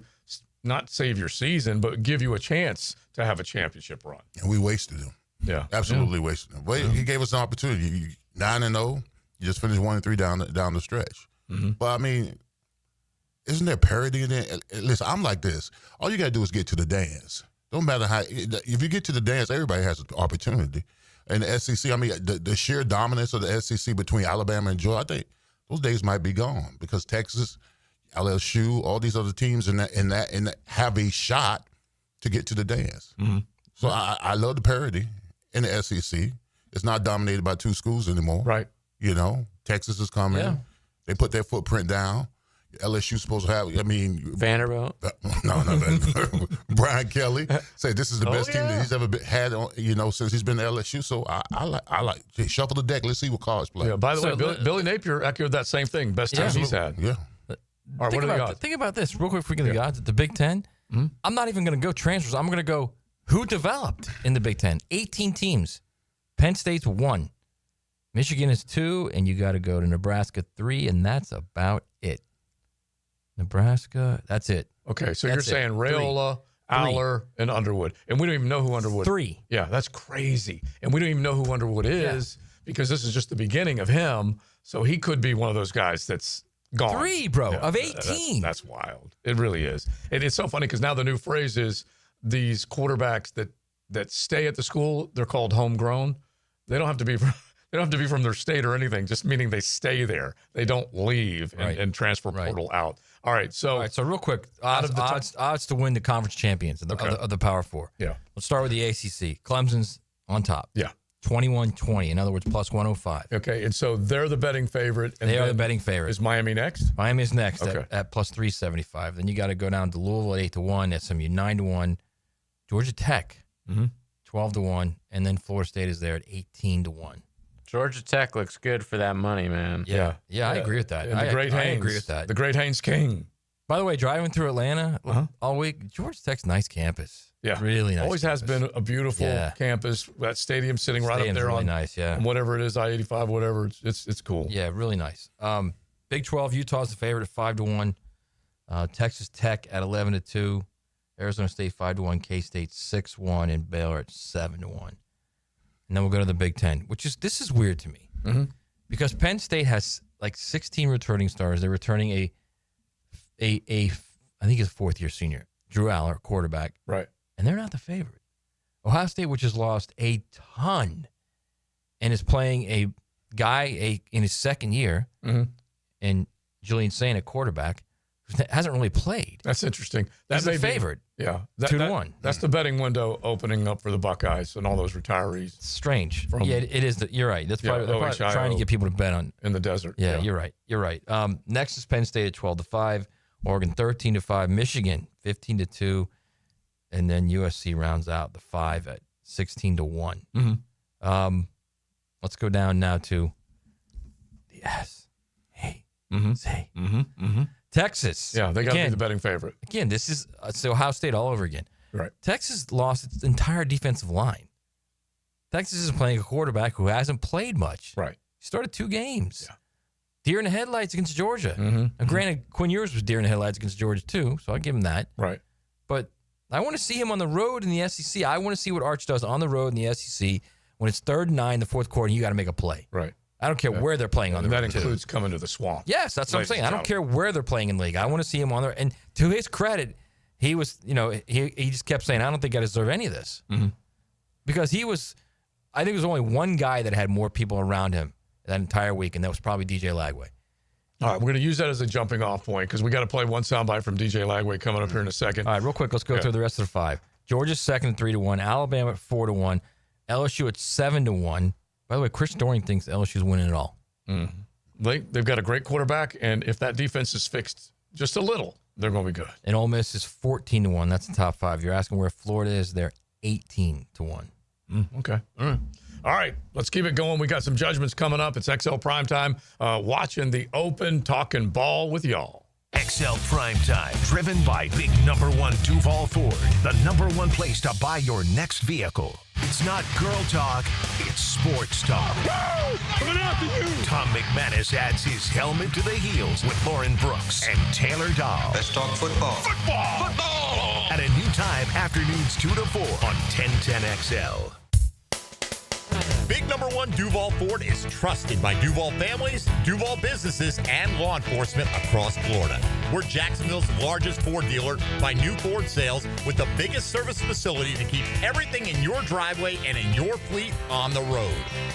not save your season, but give you a chance to have a championship run. And we wasted him. Yeah. Absolutely wasted him. But he gave us an opportunity. 9-0, you just finished 1-3 down the stretch. Mm-hmm. But, I mean, isn't there parity in there? Listen, I'm like this. All you got to do is get to the dance. Don't matter how – if you get to the dance, everybody has an opportunity. And the SEC, I mean, the sheer dominance of the SEC between Alabama and Georgia, I think those days might be gone, because Texas, LSU, all these other teams in that have a shot to get to the dance. Mm-hmm. So I love the parity in the SEC. It's not dominated by 2 schools anymore. Right. You know, Texas is coming. Yeah. They put their footprint down. LSU's supposed to have, I mean. Vanderbilt? No, Brian Kelly said this is the best team that he's ever had, since he's been to LSU. So I like shuffle the deck. Let's see what cards play. Yeah, by the way, Billy Napier echoed that same thing. Best team he's had. Yeah. All right, what are the odds? Think about this real quick. If we get the odds at the Big Ten, I'm not even going to go transfers. I'm going to go who developed in the Big Ten. 18 teams. Penn State's 1. Michigan is 2, and you got to go to Nebraska 3, and that's about it. Nebraska, that's it. Okay, so you're saying Raiola, Aller, and Underwood. And we don't even know who Underwood is. 3. Yeah, that's crazy. And we don't even know who Underwood is because this is just the beginning of him. So he could be one of those guys that's gone. 3, bro, of 18. That's wild. It really is. And it's so funny because now the new phrase is these quarterbacks that stay at the school, they're called homegrown. They don't have to be from their state or anything, just meaning they stay there. They don't leave and transfer portal out. All right, so real quick, odds to win the conference champions of the Power 4. Yeah. Let's start with the ACC. Clemson's on top. Yeah. 21-20. In other words, plus 105. Okay, and so they're the betting favorite. And they are the betting favorite. Is Miami next? Miami is next at plus 375. Then you got to go down to Louisville at 8-1, SMU 9-1, Georgia Tech 12-1, and then Florida State is there at 18-1. Georgia Tech looks good for that money, man. Yeah, I agree with that. And I agree with that. The Great Haynes King. By the way, driving through Atlanta all week, Georgia Tech's nice campus. Yeah, really nice. Always campus. has been a beautiful campus. That stadium sitting right up there really on nice, on whatever it is, I-85, whatever. It's cool. Yeah, really nice. Big 12, Utah's the favorite at 5-1. Texas Tech at 11-2. Arizona State 5-1, K-State 6-1, and Baylor at 7-1. And then we'll go to the Big Ten, this is weird to me. Mm-hmm. Because Penn State has like 16 returning stars. They're returning I think he's a fourth-year senior, Drew Aller, quarterback. Right. And they're not the favorite. Ohio State, which has lost a ton and is playing a guy in his second year, and Julian Sain, a quarterback, who hasn't really played. That's interesting. That's the favorite. Yeah. 2-1. That's the betting window opening up for the Buckeyes and all those retirees. Strange. It is. You're right. That's probably, they're probably trying to get people to bet on. In the desert. Yeah, you're right. You're right. Next is Penn State at 12-5, Oregon 13-5, Michigan 15-2, and then USC rounds out the 5 at 16-1. Mm-hmm. Let's go down now to the S-A-C. Texas. Yeah, they got to be the betting favorite. Again, this is Ohio State all over again. Right. Texas lost its entire defensive line. Texas is playing a quarterback who hasn't played much. Right. He started 2 games. Yeah. Deer in the headlights against Georgia. Mm-hmm. Now, granted, Quinn Ewers was deer in the headlights against Georgia too, so I'll give him that. Right. But I want to see him on the road in the SEC. I want to see what Arch does on the road in the SEC when it's 3rd and 9 in the fourth quarter and you got to make a play. Right. I don't care where they're playing on the road. That includes coming to the Swamp. Yes, that's what I'm saying. I don't care where they're playing in the league. I want to see him on there. And to his credit, he was, he just kept saying, I don't think I deserve any of this. Mm-hmm. Because I think there was only one guy that had more people around him that entire week, and that was probably DJ Lagway. All right, we're going to use that as a jumping off point because we got to play one soundbite from DJ Lagway coming up here in a second. All right, real quick, let's go through the rest of the 5. Georgia's second at 3-1, Alabama at 4-1, LSU at 7-1. By the way, Chris Doering thinks LSU's winning it all. They've got a great quarterback, and if that defense is fixed just a little, they're going to be good. And Ole Miss is 14-1. That's the top 5. You're asking where Florida is. They're 18-1. Okay. All right. Let's keep it going. We got some judgments coming up. It's XL Primetime. Watching the Open, talking ball with y'all. XL Primetime, driven by Big Number 1 Duval Ford, the #1 place to buy your next vehicle. It's not girl talk, it's sports talk. Coming after you! Tom McManus adds his helmet to the heels with Lauren Brooks and Taylor Dahl. Let's talk football. Football! At a new time, afternoons 2 to 4 on 1010XL. Big Number 1 Duval Ford is trusted by Duval families, Duval businesses, and law enforcement across Florida. We're Jacksonville's largest Ford dealer by new Ford sales with the biggest service facility to keep everything in your driveway and in your fleet on the road.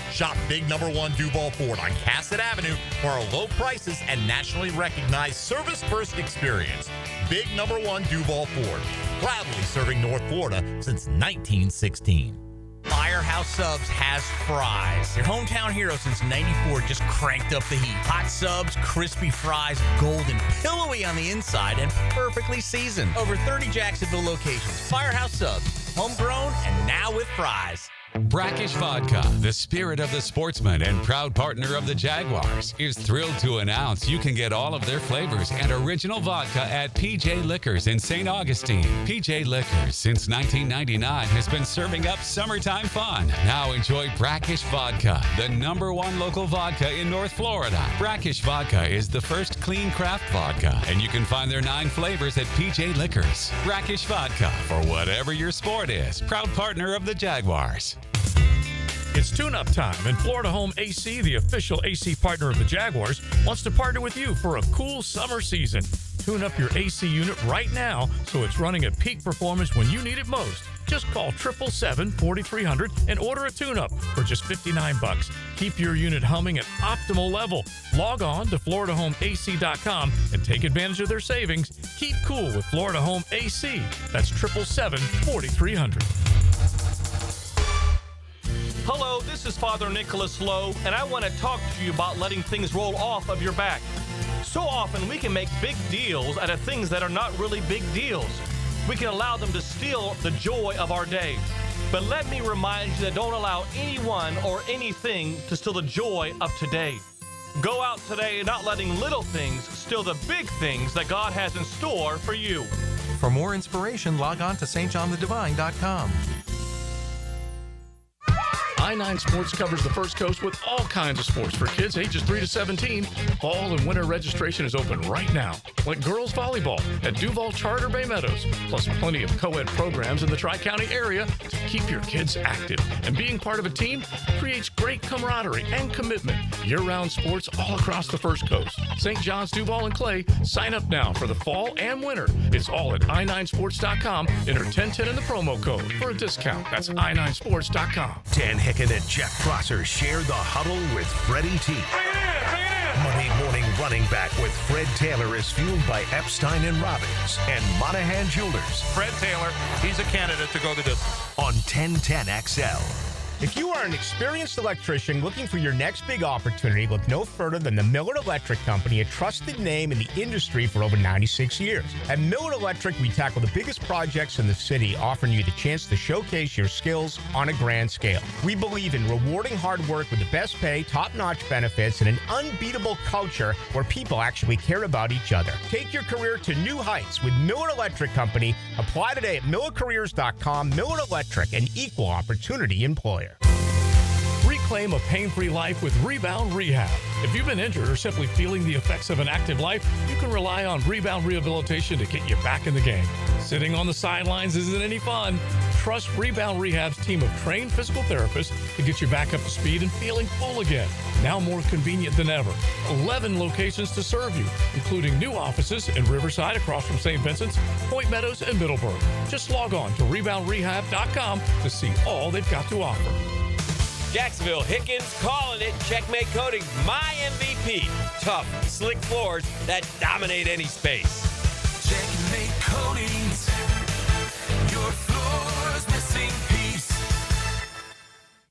Shop Big Number 1 Duval Ford on Cassett Avenue for our low prices and nationally recognized service-first experience. Big Number 1 Duval Ford, proudly serving North Florida since 1916. Firehouse Subs has fries. Your hometown hero since '94 just cranked up the heat. Hot subs, crispy fries, golden, pillowy on the inside, and perfectly seasoned. Over 30 Jacksonville locations. Firehouse Subs, homegrown and now with fries. Brackish Vodka, the spirit of the sportsman and proud partner of the Jaguars, is thrilled to announce you can get all of their flavors and original vodka at PJ Liquors in St. Augustine. PJ Liquors, since 1999, has been serving up summertime fun. Now enjoy Brackish Vodka, the #1 local vodka in North Florida. Brackish Vodka is the first clean craft vodka, and you can find their 9 flavors at PJ Liquors. Brackish Vodka, for whatever your sport is. Proud partner of the Jaguars. It's tune-up time, and Florida Home AC, the official AC partner of the Jaguars, wants to partner with you for a cool summer season. Tune up your AC unit right now so it's running at peak performance when you need it most. Just call 777-4300 and order a tune-up for just $59. Keep your unit humming at optimal level. Log on to FloridaHomeAC.com and take advantage of their savings. Keep cool with Florida Home AC. That's 777-4300. Hello, this is Father Nicholas Lowe, and I want to talk to you about letting things roll off of your back. So often we can make big deals out of things that are not really big deals. We can allow them to steal the joy of our day. But let me remind you that don't allow anyone or anything to steal the joy of today. Go out today not letting little things steal the big things that God has in store for you. For more inspiration, log on to stjohnthedivine.com. I-9 Sports covers the First Coast with all kinds of sports for kids ages 3 to 17. Fall and winter registration is open right now, like girls volleyball at Duval Charter Bay Meadows, plus plenty of co-ed programs in the Tri-County area to keep your kids active. And being part of a team creates great camaraderie and commitment. Year-round sports all across the First Coast. St. John's, Duval, and Clay, sign up now for the fall and winter. It's all at i9sports.com. Enter 1010 in the promo code for a discount. That's i9sports.com. Dan Hicken and Jeff Prosser share the huddle with Freddie T. Monday morning running back with Fred Taylor is fueled by Epstein and Robbins and Monahan Jewelers. Fred Taylor, he's a candidate to go the distance. On 1010XL. If you are an experienced electrician looking for your next big opportunity, look no further than the Millard Electric Company, a trusted name in the industry for over 96 years. At Millard Electric, we tackle the biggest projects in the city, offering you the chance to showcase your skills on a grand scale. We believe in rewarding hard work with the best pay, top-notch benefits, and an unbeatable culture where people actually care about each other. Take your career to new heights with Millard Electric Company. Apply today at millardcareers.com. Millard Electric, an equal opportunity employer. Reclaim a pain-free life with Rebound Rehab. If you've been injured or simply feeling the effects of an active life, you can rely on Rebound Rehabilitation to get you back in the game. Sitting on the sidelines isn't any fun. Trust Rebound Rehab's team of trained physical therapists to get you back up to speed and feeling full again. Now more convenient than ever. 11 locations to serve you, including new offices in Riverside across from St. Vincent's, Point Meadows, and Middleburg. Just log on to reboundrehab.com to see all they've got to offer. Jacksonville, Hickens calling it. Checkmate Coatings, my MVP. Tough, slick floors that dominate any space. Checkmate Coatings, your floor's missing piece.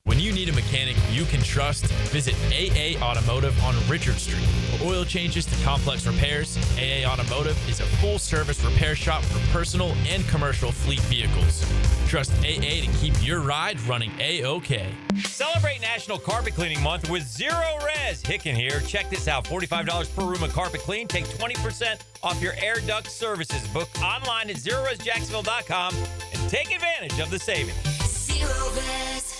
When you need a mechanic you can trust, visit AA Automotive on Richard Street. For oil changes to complex repairs, AA Automotive is a full-service repair shop for personal and commercial fleet vehicles. Trust AA to keep your ride running A-OK. Celebrate National Carpet Cleaning Month with Zero Res. Hicken here. Check this out. $45 per room and carpet clean. Take 20% off your air duct services. Book online at ZeroResJacksonville.com and take advantage of the savings. Zero Res.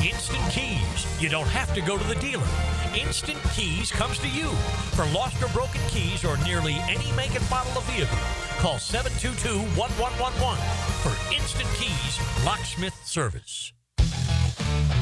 Instant Keys. You don't have to go to the dealer. Instant Keys comes to you. For lost or broken keys or nearly any make and model of vehicle, call 722-1111 for Instant Keys locksmith service.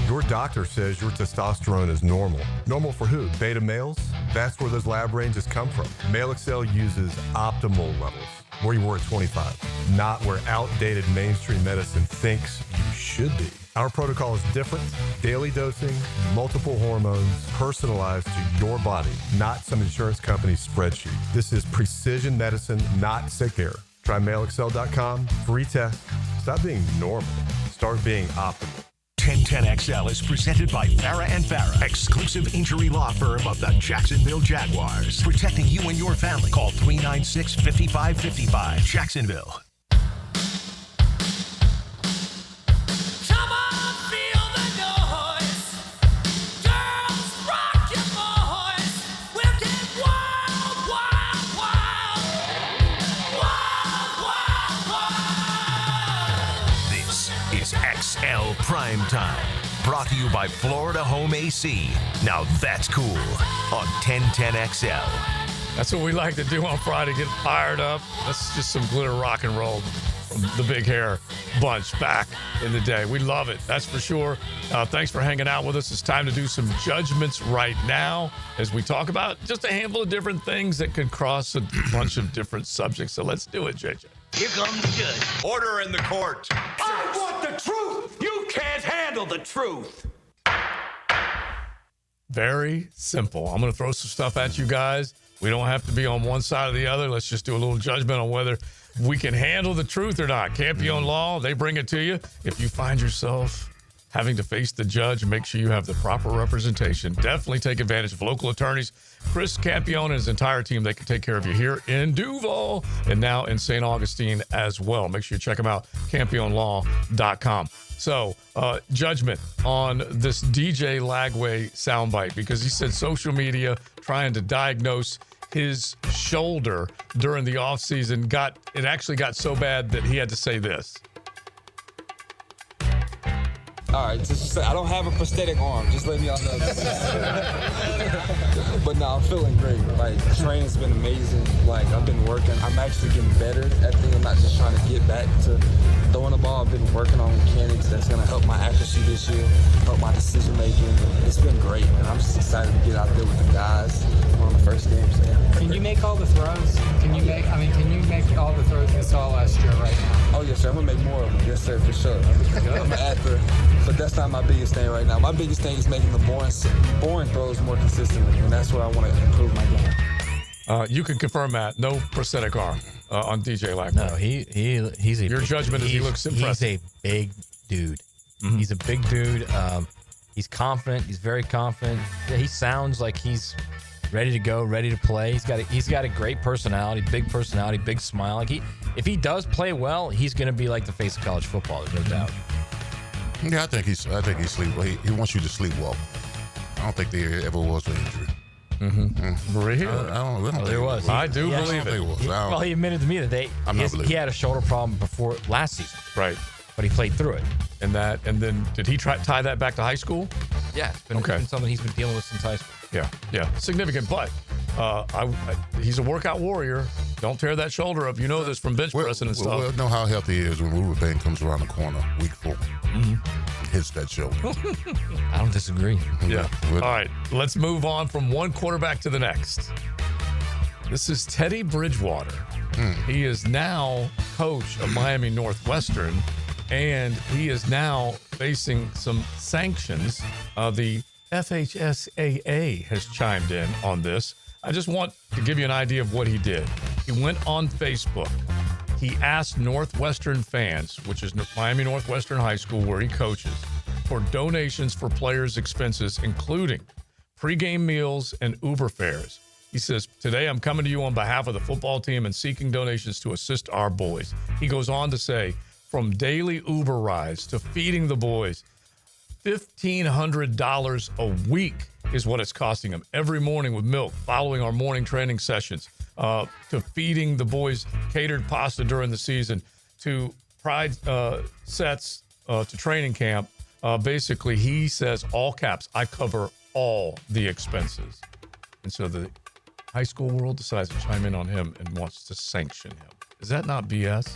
Your doctor says your testosterone is normal. Normal for who? Beta males? That's where those lab ranges come from. Male Excel uses optimal levels, where you were at 25, not where outdated mainstream medicine thinks you should be. Our protocol is different, daily dosing, multiple hormones, personalized to your body, not some insurance company's spreadsheet. This is precision medicine, not sick care. Try MaleExcel.com, free test. Stop being normal. Start being optimal. 1010XL is presented by Farah and Farah, exclusive injury law firm of the Jacksonville Jaguars. Protecting you and your family. Call 396-5555. Jacksonville. XL Primetime, brought to you by Florida Home AC. Now that's cool on 1010XL. That's what we like to do on Friday, get fired up. That's just some glitter rock and roll from the Big Hair bunch back in the day. We love it, that's for sure. Thanks for hanging out with us. It's time to do some judgments right now as we talk about just a handful of different things that could cross a bunch of different subjects. So let's do it, JJ. Here comes the judge. Order in the court. I want the truth. You can't handle the truth. Very simple. I'm going to throw some stuff at you guys. We don't have to be on one side or the other. Let's just do a little judgment on whether we can handle the truth or not. Campione Law, they bring it to you. If you find yourself having to face the judge, make sure you have the proper representation. Definitely take advantage of local attorneys. Chris Campione and his entire team, they can take care of you here in Duval and now in St. Augustine as well. Make sure you check them out, CampioneLaw.com. So, judgment on this DJ Lagway soundbite, because he said social media trying to diagnose his shoulder during the offseason actually got so bad that he had to say this. All right, just I don't have a prosthetic arm. Just let me all know. But no, I'm feeling great. Like, training's been amazing. Like, I've been working. I'm actually getting better at things. I'm not just trying to get back to throwing the ball. I've been working on mechanics that's going to help my accuracy this year, help my decision making. It's been great, and I'm just excited to get out there with the guys on the first game. So, yeah. Can you make all the throws? Can you make all the throws you saw last year right now? Oh, yes, sir. I'm going to make more of them. Yes, sir, for sure. I'm an actor, but that's not my biggest thing right now. My biggest thing is making the boring throws more consistently, and that's where I want to improve my game. You can confirm that. No prosthetic arm on DJ Lackman. No, he's a Your judgment is he looks impressive. He's a big dude. Mm-hmm. He's a big dude. He's confident. He's very confident. He sounds like he's ready to go, ready to play. He's got a great personality, big smile. Like if he does play well, he's going to be like the face of college football. There's no doubt. Yeah, I think he sleep. He wants you to sleepwalk. I don't think there ever was an injury. Mm-hmm. Really? I don't think there was. I do believe it. He admitted to me that he had a shoulder problem before last season. Right. But he played through it. And then did he tie that back to high school? Yeah, it's been something he's been dealing with since high school. Yeah, significant. But he's a workout warrior. Don't tear that shoulder up. You know this from bench pressing and stuff. We'll know how healthy he is when Ruben comes around the corner week 4. Mm-hmm. Hits that shoulder. I don't disagree. Yeah. All right, let's move on from one quarterback to the next. This is Teddy Bridgewater. He is now coach of Miami Northwestern, and he is now facing some sanctions. The FHSAA has chimed in on this. I just want to give you an idea of what he did. He went on Facebook. He asked Northwestern fans, which is Miami Northwestern High School where he coaches, for donations for players' expenses, including pregame meals and Uber fares. He says, "Today I'm coming to you on behalf of the football team and seeking donations to assist our boys." He goes on to say, from daily Uber rides to feeding the boys, $1,500 a week is what it's costing him every morning with milk, following our morning training sessions, to feeding the boys catered pasta during the season, to pride sets to training camp. Basically, he says, all caps, I cover all the expenses. And so the high school world decides to chime in on him and wants to sanction him. Is that not BS?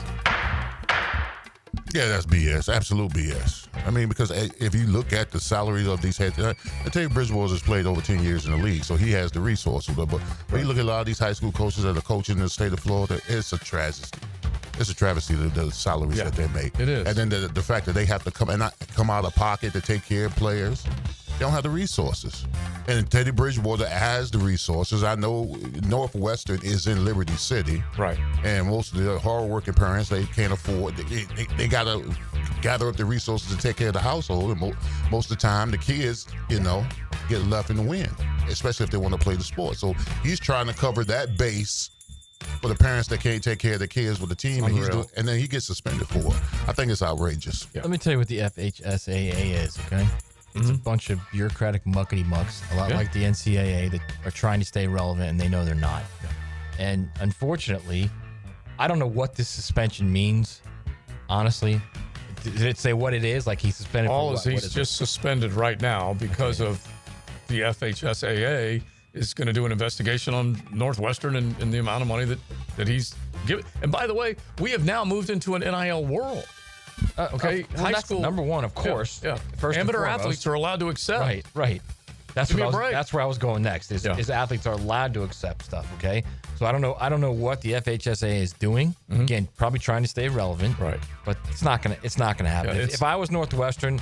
Yeah, that's BS. Absolute BS. I mean, because if you look at the salaries of these heads, I tell you, Bridgewater has played over 10 years in the league, so he has the resources. But when you look at a lot of these high school coaches that are coaching in the state of Florida, it's a travesty. It's a travesty, the salaries that they make. It is. And then the fact that they have to come out of pocket to take care of players. They don't have the resources. And Teddy Bridgewater has the resources. I know Northwestern is in Liberty City. Right. And most of the hardworking parents, they can't afford, they got to gather up the resources to take care of the household. And most of the time, the kids, get left in the wind, especially if they want to play the sport. So he's trying to cover that base for the parents that can't take care of the kids with the team, and then he gets suspended for it. I think it's outrageous. Let me tell you what the FHSAA is, okay? It's a bunch of bureaucratic muckety-mucks, a lot like the NCAA, that are trying to stay relevant, and they know they're not. Yeah. And unfortunately, I don't know what this suspension means, honestly. Did it say what it is? Like he's suspended for what? He's just suspended right now because of the FHSAA is going to do an investigation on Northwestern and the amount of money that he's given. And by the way, we have now moved into an NIL world. Okay, well, high that's school number one, of course. Yeah. First amateur athletes are allowed to accept. Right. That's where I was going next. Is athletes are allowed to accept stuff. Okay, so I don't know what the FHSAA is doing. Again, probably trying to stay relevant. Right. But it's not gonna happen. If I was Northwestern,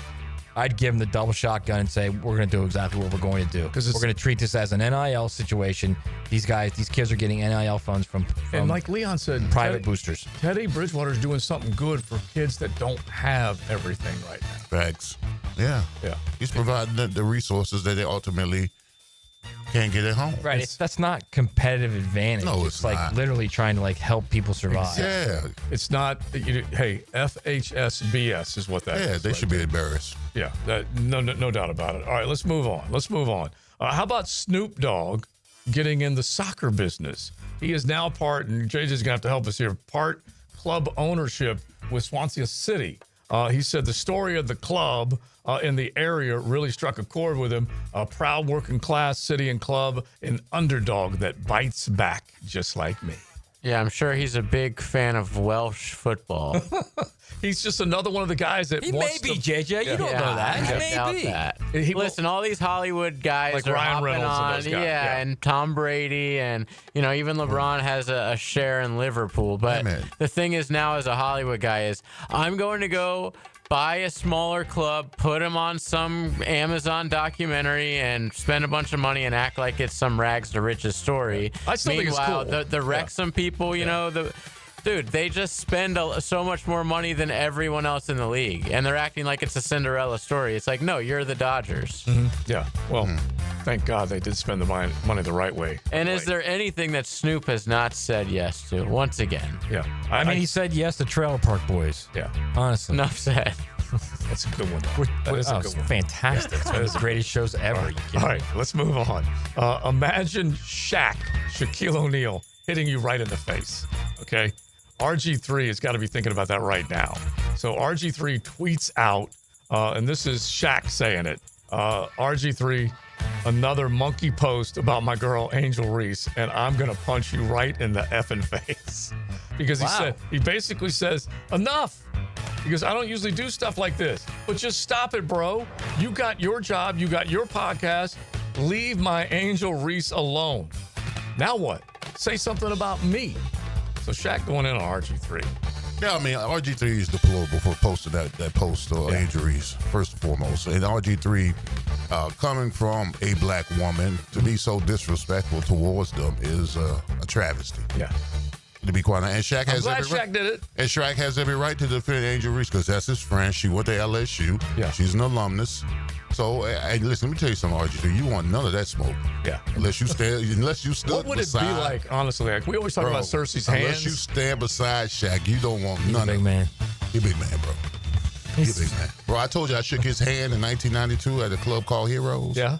I'd give them the double shotgun and say, we're going to do exactly what we're going to do. We're going to treat this as an NIL situation. These kids are getting NIL funds from and like Leon said, private boosters. Teddy Bridgewater's doing something good for kids that don't have everything right now. Facts. Yeah. He's providing the resources that they ultimately can't get at home. Right. That's not competitive advantage. No, it's like not. Literally trying to help people survive. Yeah. It's not. Hey, FHSBS is what that is. Yeah, they should be embarrassed. Yeah. No doubt about it. All right, let's move on. How about Snoop Dogg getting in the soccer business? He is now part, and JJ's going to have to help us here, part club ownership with Swansea City. He said the story of the club in the area really struck a chord with him. A proud working class city and club, an underdog that bites back just like me. Yeah, I'm sure he's a big fan of Welsh football. He's just another one of the guys that He wants may be, to, JJ. You don't know that. He may doubt be. that. He- Listen, all these Hollywood guys Like are Ryan hopping Reynolds and on, those guys, yeah. and Tom Brady, and even LeBron has a share in Liverpool. But the thing is now, as a Hollywood guy, is I'm going to go buy a smaller club, put him on some Amazon documentary, and spend a bunch of money and act like it's some rags to riches story. I still think it's Meanwhile, cool. the Wrexham people, Dude, they just spend so much more money than everyone else in the league, and they're acting like it's a Cinderella story. It's like, no, you're the Dodgers. Yeah, well, thank God they did spend the money the right way. And is there anything that Snoop has not said yes to? Once again. Yeah. I mean, he said yes to Trailer Park Boys. Yeah. Honestly. Enough said. That's a good one. That is a good one. Fantastic. It's one of the greatest shows ever. All right, let's move on. Imagine Shaquille O'Neal hitting you right in the face, okay? RG3 has got to be thinking about that right now. So RG3 tweets out, and this is Shaq saying it, RG3, another monkey post about my girl Angel Reese, and I'm going to punch you right in the effing face. Because he basically says, enough. Because I don't usually do stuff like this. But just stop it, bro. You got your job. You got your podcast. Leave my Angel Reese alone. Now what? Say something about me. So Shaq going in on RG3. Yeah, I mean, RG3 is deplorable for posting that post or injuries, first and foremost. And RG3, coming from a black woman, to be so disrespectful towards them is a travesty. Yeah. To be quite honest. And Shaq did it. And Shaq has every right to defend Angel Reese because that's his friend. She went to LSU. Yeah. She's an alumnus. So, hey, listen, let me tell you something, RG3. You want none of that smoke. Yeah. Unless you stood What would it be like, honestly? Like, we always talk about Cersei's hands. Unless you stand beside Shaq, you don't want none of it. Big man. You're a big man, bro. You're a big man. Bro, I told you I shook his hand in 1992 at a club called Heroes. Yeah.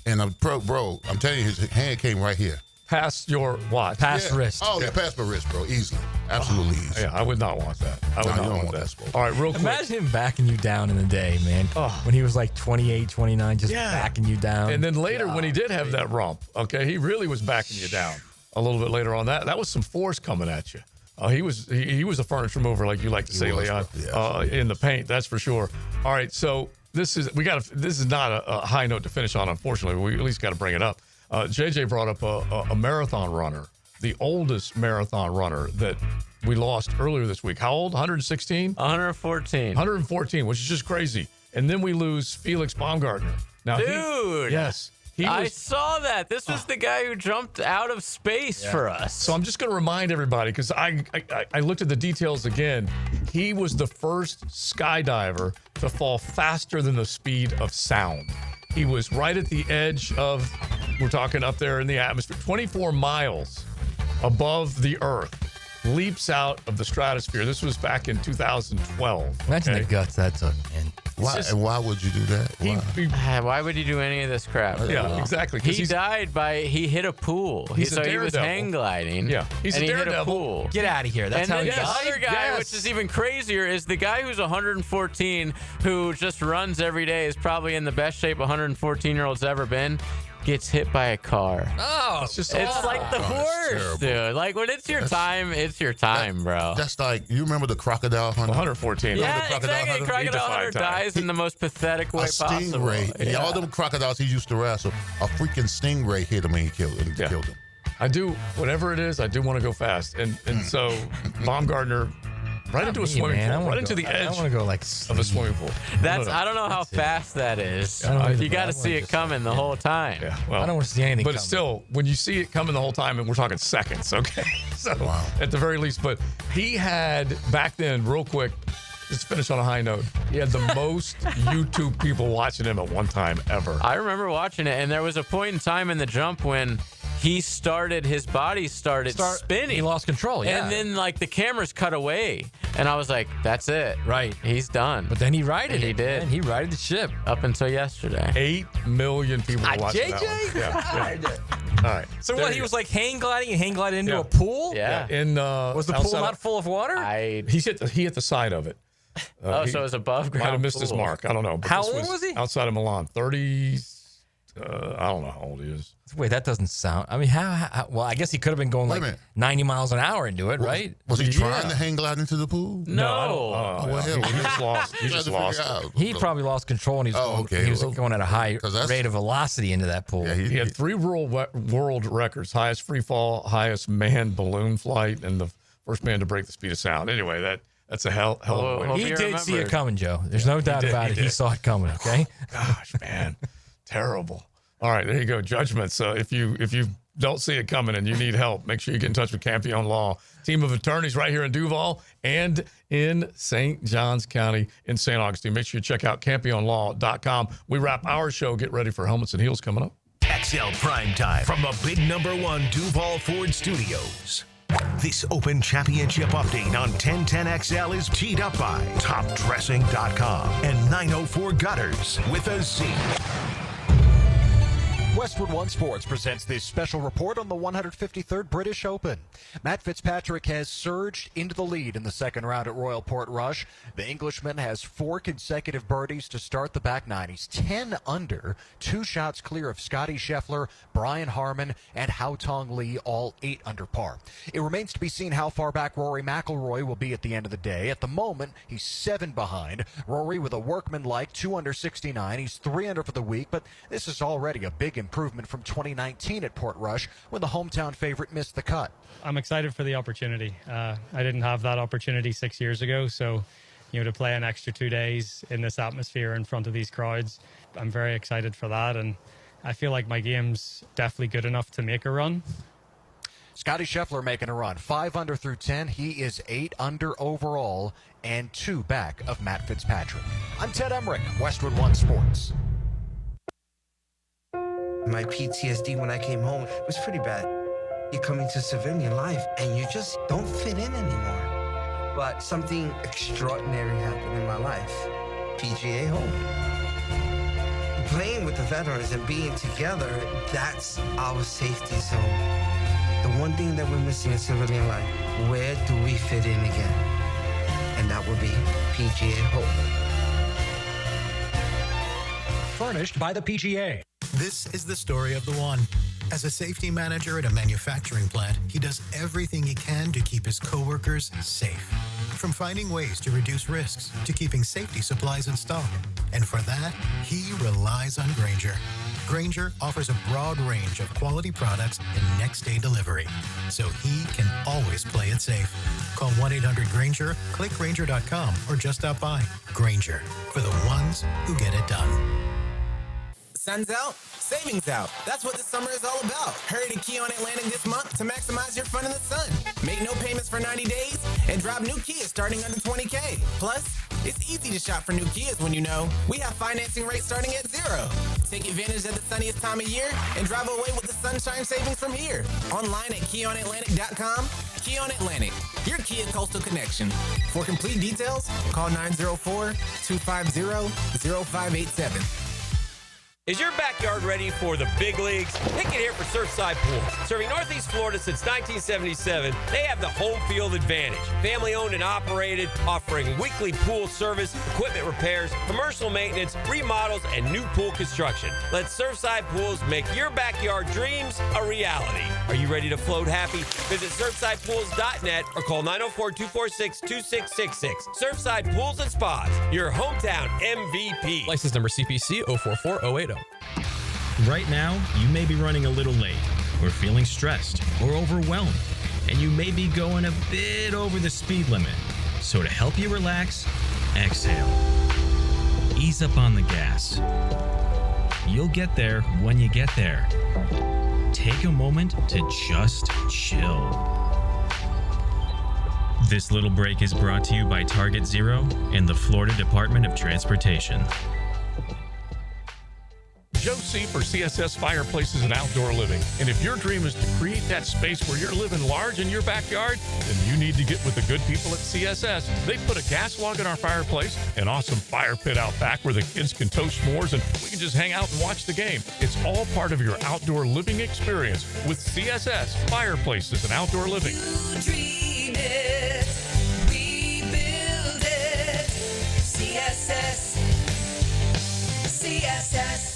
And I'm telling you, his hand came right here. Past your watch. Past wrist. Oh, yeah, past my wrist, bro. Easily. Absolutely easy. Yeah, I would not want that. I would not want that. smoke. All right, real quick. Imagine him backing you down in the day, man. When he was like 28, 29, just backing you down. And then later, when he did have that rump, okay, he really was backing you down a little bit later on. That was some force coming at you. He was a furniture mover, like you like to say, Leon, in the paint. That's for sure. All right, so this is not a high note to finish on. Unfortunately, we at least got to bring it up. JJ brought up a marathon runner, the oldest marathon runner that we lost earlier this week. How old? 116? 114. 114, which is just crazy. And then we lose Felix Baumgartner. Now, Dude. Yes. I saw that. This was the guy who jumped out of space for us. So I'm just going to remind everybody, because I looked at the details again. He was the first skydiver to fall faster than the speed of sound. He was right at the edge of, we're talking up there in the atmosphere, 24 miles above the Earth, leaps out of the stratosphere. This was back in 2012. Imagine the guts that took, man. Why would you do that? Why would he do any of this crap? Yeah, exactly. He hit a pool. He was hang gliding. Yeah, he's and a he hit daredevil. a pool. Get out of here. That's how and he then the does. other guy, which is even crazier, is the guy who's 114, who just runs every day, is probably in the best shape 114-year-old's ever been. Gets hit by a car. Oh, it's like the worst, dude. Like when it's your time, bro. That's like, you remember the crocodile hunter? 114. Yeah, exactly. Crocodile hunter dies in the most pathetic way possible. Stingray. All them crocodiles he used to wrestle, a freaking stingray hit him and he killed him. I do, whatever it is, I do want to go fast. And so Baumgartner right into a swimming pool, right into the edge. I want to go like of a swimming pool. I don't know how fast that is. You got to see it coming the whole time. Yeah, well, I don't want to see anything. But still, when you see it coming the whole time, and we're talking seconds, okay? So at the very least, but he had back then, real quick, just to finish on a high note, he had the most YouTube people watching him at one time ever. I remember watching it, and there was a point in time in the jump when his body started spinning. He lost control, yeah. And then, like, the cameras cut away, and I was like, that's it. Right. He's done. But then he righted He it. did. Man. He righted the ship. Up until yesterday. 8 million people watching that one. Yeah. All right. So what, he was like hang gliding into a pool? Yeah. In was the pool not full of water? He hit the side of it. So it was above ground. Might have missed his pool. mark. I don't know. But How this old was he? Outside of Milan. 30. I don't know how old he is. Wait, that doesn't sound. I mean, how well, I guess he could have been going Wait a like minute. 90 miles an hour into it, right? Was he trying to hang glide into the pool? No. Well, hell, he just lost. He just lost. He probably lost control and he was going at a high rate of velocity into that pool. Yeah, he had 3 world records: highest free fall, highest manned balloon flight, and the first man to break the speed of sound. Anyway, that's a hell of a win. He did see it coming, Joe. There's no doubt about it. He saw it coming. Okay. Gosh, man, terrible. All right, there you go. Judgments. If you don't see it coming and you need help, make sure you get in touch with Campione Law, team of attorneys right here in Duval and in St. Johns County in St. Augustine. Make sure you check out CampioneLaw.com. We wrap our show. Get ready for Helmets and Heels coming up. XL Primetime from the big #1 Duval Ford Studios. This Open Championship update on 1010XL is teed up by TopDressing.com and 904 Gutters with a Z. Westwood One Sports presents this special report on the 153rd British Open. Matt Fitzpatrick has surged into the lead in the second round at Royal Portrush. The Englishman has 4 consecutive birdies to start the back nine. He's 10 under, 2 shots clear of Scotty Scheffler, Brian Harman, and Hao Tong Lee, all 8 under par. It remains to be seen how far back Rory McIlroy will be at the end of the day. At the moment, he's 7 behind. Rory with a workmanlike 2 under 69. He's 3 under for the week, but this is already a big improvement from 2019 at Portrush when the hometown favorite missed the cut. I'm excited for the opportunity. I didn't have that opportunity 6 years ago, so to play an extra 2 days in this atmosphere in front of these crowds, I'm very excited for that, and I feel like my game's definitely good enough to make a run. Scotty Scheffler making a run, 5 under through 10. He is 8 under overall and 2 back of Matt Fitzpatrick. I'm Ted Emmerich, Westwood One Sports. My PTSD when I came home was pretty bad. You come into civilian life and you just don't fit in anymore. But something extraordinary happened in my life. PGA home. Playing with the veterans and being together, that's our safety zone. The one thing that we're missing in civilian life, where do we fit in again? And that would be PGA home. Furnished by the PGA. This is the story of the one. As a safety manager at a manufacturing plant, he does everything he can to keep his coworkers safe. From finding ways to reduce risks to keeping safety supplies in stock. And for that, he relies on Grainger. Grainger offers a broad range of quality products and next-day delivery, so he can always play it safe. Call 1-800-GRAINGER, click Grainger.com, or just stop by. Grainger, for the ones who get it done. Sun's out, savings out. That's what this summer is all about. Hurry to Kia on Atlantic this month to maximize your fun in the sun. Make no payments for 90 days and drive new Kias starting under $20K. Plus, it's easy to shop for new Kias when you know we have financing rates starting at 0. Take advantage of the sunniest time of year and drive away with the sunshine savings from here. Online at KiaOnAtlantic.com. Kia on Atlantic, your Kia Coastal Connection. For complete details, call 904-250-0587. Is your backyard ready for the big leagues? Pick it here for Surfside Pools. Serving Northeast Florida since 1977, they have the home field advantage. Family owned and operated, offering weekly pool service, equipment repairs, commercial maintenance, remodels, and new pool construction. Let Surfside Pools make your backyard dreams a reality. Are you ready to float happy? Visit surfsidepools.net or call 904-246-2666. Surfside Pools and Spas, your hometown MVP. License number CPC 044080. Right now, you may be running a little late, or feeling stressed, or overwhelmed, and you may be going a bit over the speed limit. So to help you relax, exhale. Ease up on the gas. You'll get there when you get there. Take a moment to just chill. This little break is brought to you by Target Zero and the Florida Department of Transportation. Joe C. for CSS Fireplaces and Outdoor Living. And if your dream is to create that space where you're living large in your backyard, then you need to get with the good people at CSS. They put a gas log in our fireplace, an awesome fire pit out back where the kids can toast s'mores and we can just hang out and watch the game. It's all part of your outdoor living experience with CSS Fireplaces and Outdoor Living. You dream it, we build it. KTSS.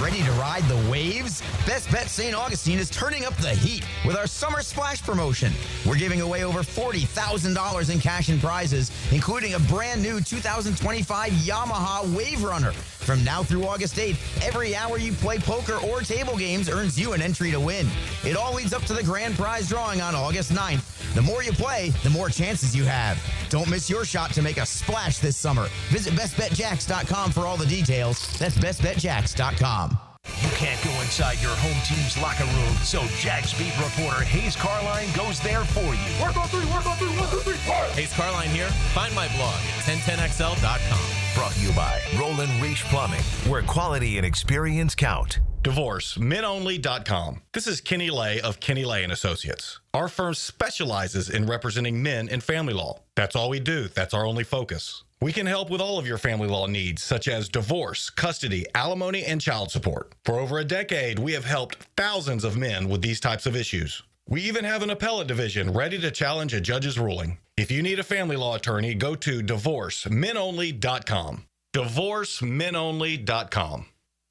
Ready to ride the waves? Best Bet St. Augustine is turning up the heat with our Summer Splash promotion. We're giving away over $40,000 in cash and prizes, including a brand new 2025 Yamaha Wave Runner. From now through August 8th, every hour you play poker or table games earns you an entry to win. It all leads up to the grand prize drawing on August 9th. The more you play, the more chances you have. Don't miss your shot to make a splash this summer. Visit bestbetjacks.com for all the details. That's bestbetjacks.com. You can't go inside your home team's locker room, so Jags beat reporter Hayes Carline goes there for you. Work on three, 1, 2, 3, 4. Hayes Carline here. Find my blog at 1010xl.com. Brought to you by Roland Reach Plumbing, where quality and experience count. DivorceMenOnly.com. This is Kenny Lay of Kenny Lay & Associates. Our firm specializes in representing men in family law. That's all we do. That's our only focus. We can help with all of your family law needs, such as divorce, custody, alimony, and child support. For over a decade, we have helped thousands of men with these types of issues. We even have an appellate division ready to challenge a judge's ruling. If you need a family law attorney, go to DivorceMenOnly.com. DivorceMenOnly.com.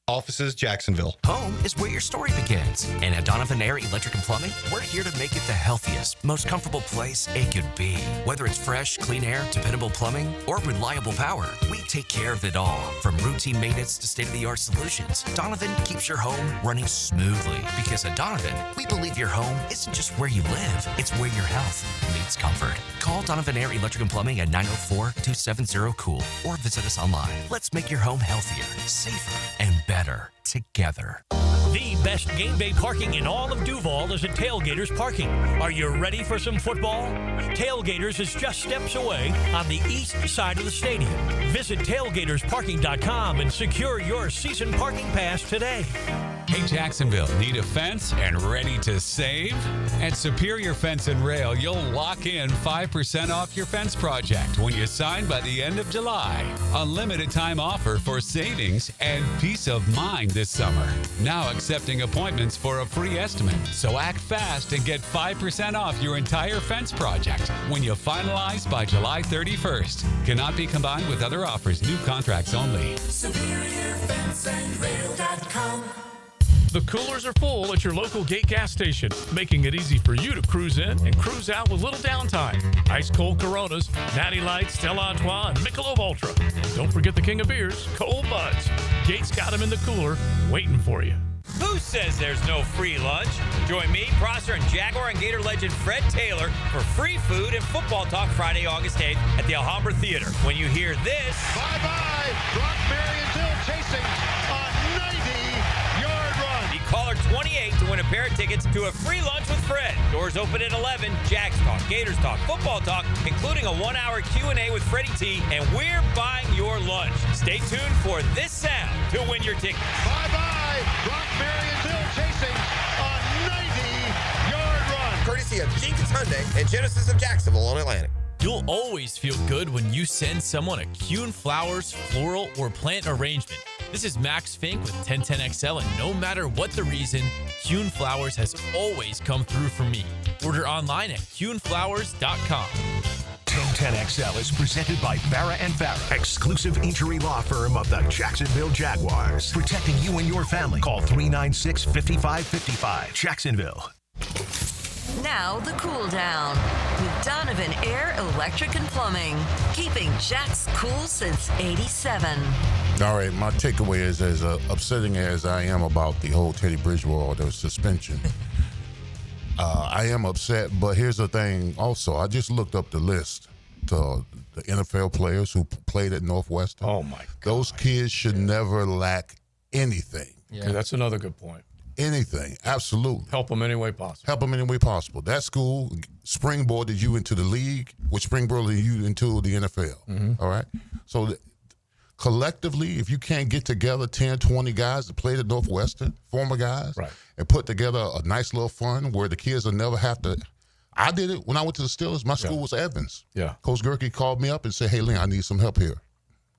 Offices, Jacksonville. Home is where your story begins. And at Donovan Air Electric and Plumbing, we're here to make it the healthiest, most comfortable place it could be. Whether it's fresh, clean air, dependable plumbing, or reliable power, we take care of it all. From routine maintenance to state-of-the-art solutions, Donovan keeps your home running smoothly. Because at Donovan, we believe your home isn't just where you live, it's where your health meets comfort. Call Donovan Air Electric and Plumbing at 904-270-COOL or visit us online. Let's make your home healthier, safer, and better together. The best game day parking in all of Duval is at Tailgaters Parking. Are you ready for some football? Tailgaters is just steps away on the east side of the stadium. Visit tailgatorsparking.com and secure your season parking pass today. Hey, Jacksonville, need a fence and ready to save? At Superior Fence and Rail, you'll lock in 5% off your fence project when you sign by the end of July. Unlimited time offer for savings and peace of mind this summer. Now accepting appointments for a free estimate. So act fast and get 5% off your entire fence project when you finalize by July 31st. Cannot be combined with other offers. New contracts only. SuperiorFenceandRail.com. The coolers are full at your local Gate gas station, making it easy for you to cruise in and cruise out with little downtime. Ice cold Coronas, Natty Lights, Stella Artois, and Michelob Ultra. Don't forget the king of beers, Cold Buds. Gate's got them in the cooler, waiting for you. Who says there's no free lunch? Join me, Prosser, and Jaguar and Gator legend Fred Taylor for free food and football talk Friday, August 8th at the Alhambra Theater. When you hear this... Bye-bye! Brock Marion Hill chasing a 90-yard run. Be caller 28 to win a pair of tickets to a free lunch with Fred. Doors open at 11. Jags talk, Gators talk, football talk, including a 1-hour Q&A with Freddie T, and we're buying your lunch. Stay tuned for this sound to win your tickets. Bye-bye! Brock Marion Hill chasing a 90-yard run. Courtesy of Jenkins Hyundai and Genesis of Jacksonville on Atlantic. You'll always feel good when you send someone a Kuhn Flowers floral or plant arrangement. This is Max Fink with 1010XL, and no matter what the reason, Kuhn Flowers has always come through for me. Order online at kuhnflowers.com. 1010XL is presented by Farah & Farah, exclusive injury law firm of the Jacksonville Jaguars. Protecting you and your family. Call 396-5555. Jacksonville. Now the cool down with Donovan Air Electric and Plumbing, keeping Jack's cool since '87. All right, my takeaway is, as upsetting as I am about the whole Teddy Bridgewater suspension, I am upset, but here's the thing also. I just looked up the list to the NFL players who played at Northwestern. Oh, my God. Those kids should never lack anything. Yeah, that's another good point. Anything, absolutely. Help them any way possible. Help them any way possible. That school springboarded you into the league, which springboarded you into the NFL. Mm-hmm. All right? So collectively, if you can't get together 10, 20 guys that played at Northwestern, former guys, right, and put together a nice little fund where the kids will never have to. I did it when I went to the Steelers. My school was Evans. Yeah. Coach Gerke called me up and said, hey, Lynn, I need some help here.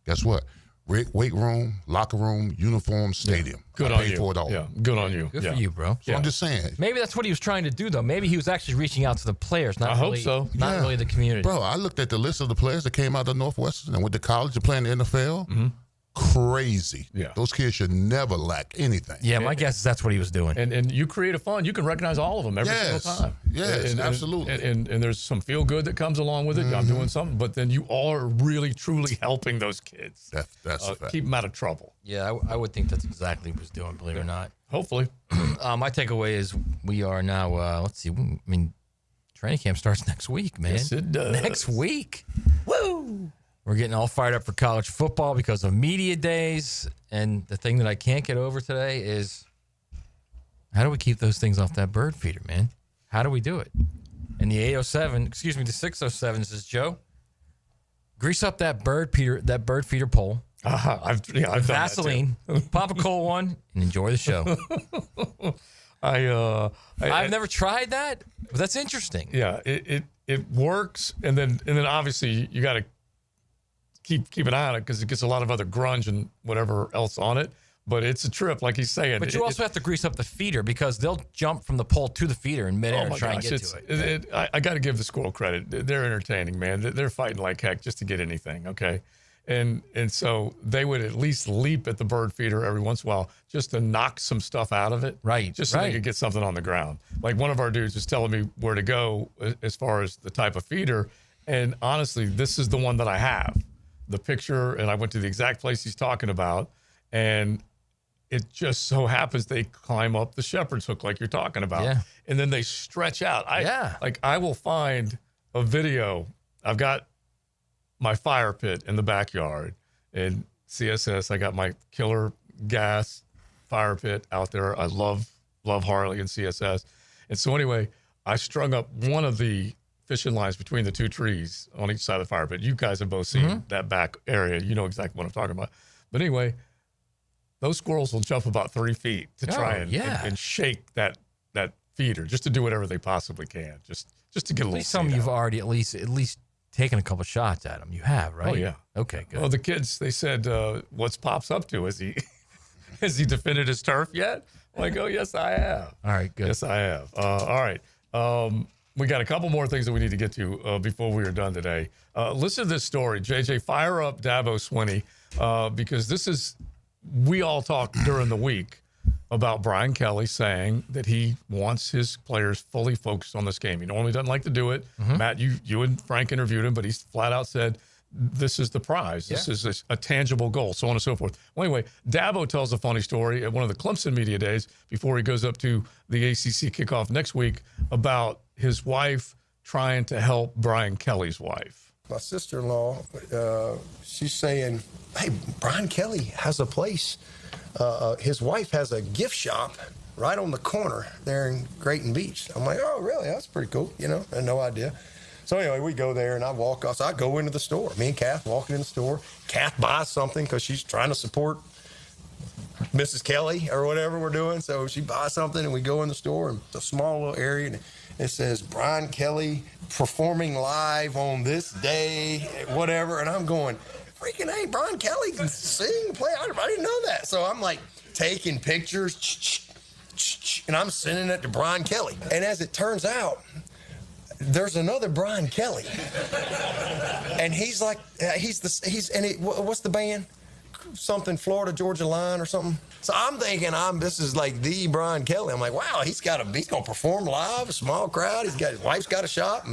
Guess what? Weight room, locker room, uniform, stadium. Yeah. Good I on paid you. for it all. Yeah, good on you. Good for you, bro. So I'm just saying. Maybe that's what he was trying to do, though. Maybe he was actually reaching out to the players, not I really, hope so. not really the community. Bro, I looked at the list of the players that came out of Northwestern and went to college to play in the NFL. Mm-hmm. crazy. Yeah. Those kids should never lack anything. Yeah, my guess is that's what he was doing. And you create a fund, you can recognize all of them every single time. Yes, absolutely. And there's some feel good that comes along with it. I'm doing something, but then you are really, truly helping those kids. That's a fact. Keep them out of trouble. Yeah, I would think that's exactly what he was doing, believe it or not. Hopefully. My takeaway is we are now, let's see, I mean, training camp starts next week, man. Yes, it does. Next week. Woo! We're getting all fired up for college football because of media days. And the thing that I can't get over today is how do we keep those things off that bird feeder, man? How do we do it? And the 607 says, Joe, grease up that bird feeder pole. I've done Vaseline, pop a cold one, and enjoy the show. I've never tried that, but that's interesting. Yeah, it works, and then obviously you got to keep an eye on it because it gets a lot of other grunge and whatever else on it. But it's a trip, like he's saying. But you also have to grease up the feeder because they'll jump from the pole to the feeder in midair and try and get to it. I got to give the squirrel credit. They're entertaining, man. They're fighting like heck just to get anything, okay? And so they would at least leap at the bird feeder every once in a while just to knock some stuff out of it. Right. Just so they could get something on the ground. Like one of our dudes was telling me where to go as far as the type of feeder. And honestly, this is the one that I have. The picture, and I went to the exact place he's talking about. And it just so happens they climb up the shepherd's hook like you're talking about. Yeah. And then they stretch out. I will find a video. I've got my fire pit in the backyard and CSS. I got my killer gas fire pit out there. I love Harley and CSS. And so anyway, I strung up one of the fishing lines between the two trees on each side of the fire pit. You guys have both seen that back area. You know exactly what I'm talking about. But anyway, those squirrels will jump about 3 feet to try and shake that feeder just to do whatever they possibly can. Just to get a little. Some you've already at least taken a couple shots at them. You have, right? Oh yeah. Okay, good. Well, the kids, they said, "What's Pops up to? Has he defended his turf yet?" I'm like, oh yes, I have. All right, good. Yes, I have. All right. We got a couple more things that we need to get to before we are done today. Listen to this story. JJ, fire up Dabo Swinney because this is. We all talked during the week about Brian Kelly saying that he wants his players fully focused on this game. He normally doesn't like to do it. Matt, you and Frank interviewed him, but he's flat out said, this is the prize. This is a tangible goal, so on and so forth. Well, anyway, Dabo tells a funny story at one of the Clemson media days before he goes up to the ACC kickoff next week about his wife trying to help Brian Kelly's wife. My sister-in-law, she's saying, hey, Brian Kelly has a place. His wife has a gift shop right on the corner there in Grayton Beach. I'm like, oh, really? That's pretty cool. I had no idea. So anyway, we go there, and I walk off. So I go into the store. Me and Kath walking in the store. Kath buys something because she's trying to support Mrs. Kelly or whatever we're doing. So she buys something, and we go in the store, and it's a small little area, and it says Brian Kelly performing live on this day, whatever. And I'm going, freaking hey, Brian Kelly can sing, play. I didn't know that. So I'm like taking pictures, and I'm sending it to Brian Kelly. And as it turns out, there's another Brian Kelly. And he's like, what's the band? Something Florida Georgia Line or something. So I'm thinking this is like the Brian Kelly. I'm like, wow, he's gonna perform live, a small crowd. His wife's got a shop,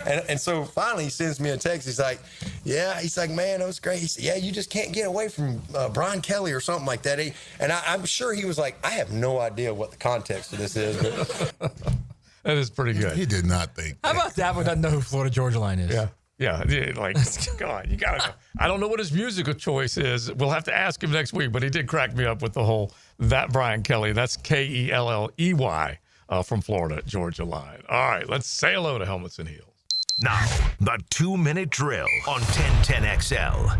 and so finally he sends me a text. He's like, yeah, man, that was great. He said, yeah, you just can't get away from Brian Kelly or something like that. I'm sure he was like, I have no idea what the context of this is, but that is pretty good. He did not think. How about Dabo doesn't know who Florida Georgia Line is? Yeah, like, God, you gotta know. I don't know what his musical choice is. We'll have to ask him next week, but he did crack me up with the whole, that Brian Kelly, that's Kelley from Florida Georgia Line. All right, let's say hello to Helmets and Heels. Now, the 2-minute drill on 1010XL.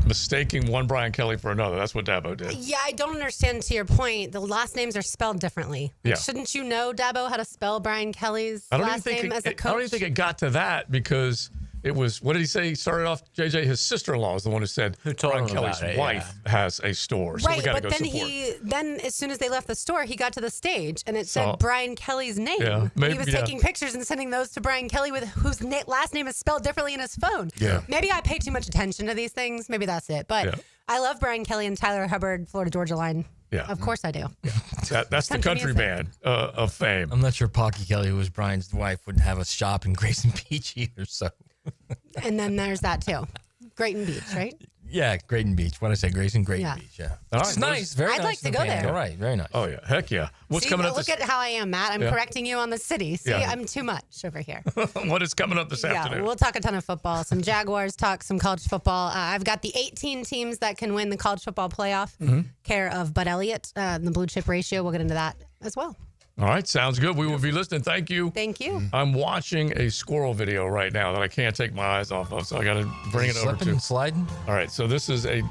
Mistaking one Brian Kelly for another. That's what Dabo did. Yeah, I don't understand to your point. The last names are spelled differently. Yeah. Shouldn't you know, Dabo, how to spell Brian Kelly's last name as a coach? I don't even think it got to that because it was, what did he say? He started off, JJ, his sister-in-law is the one who said Brian Kelly's wife has a store. So right, we got to but go then support. then as soon as they left the store, he got to the stage and it said Brian Kelly's name. Yeah, maybe, he was taking pictures and sending those to Brian Kelly whose last name is spelled differently in his phone. Yeah. Maybe I pay too much attention to these things. Maybe that's it. But I love Brian Kelly and Tyler Hubbard, Florida Georgia Line. Yeah. Of course I do. That's the country band of fame. I'm not sure Pocky Kelly, who was Brian's wife, would have a shop in Grayson Beach either. So, And then there's that too. Grayton Beach, right? yeah, Grayton Beach. What did I say? Grayson Beach. Yeah. All It's right, nice. Very I'd nice. like to go there. All right. Very nice. Oh, yeah. Heck yeah. What's See, coming up look this at how I am, Matt. I'm Yeah. correcting you on the city. See, Yeah. I'm too much over here. What is coming up this Yeah, afternoon? we'll talk a ton of football. Some Jaguars talk, some college football. I've got the 18 teams that can win the college football playoff, care of Bud Elliott, the blue chip ratio. We'll get into that as well. All right. Sounds good. We will be listening. Thank you. Thank you. I'm watching a squirrel video right now that I can't take my eyes off of, so I got to bring it over Slipping to. and sliding. All right. So this is a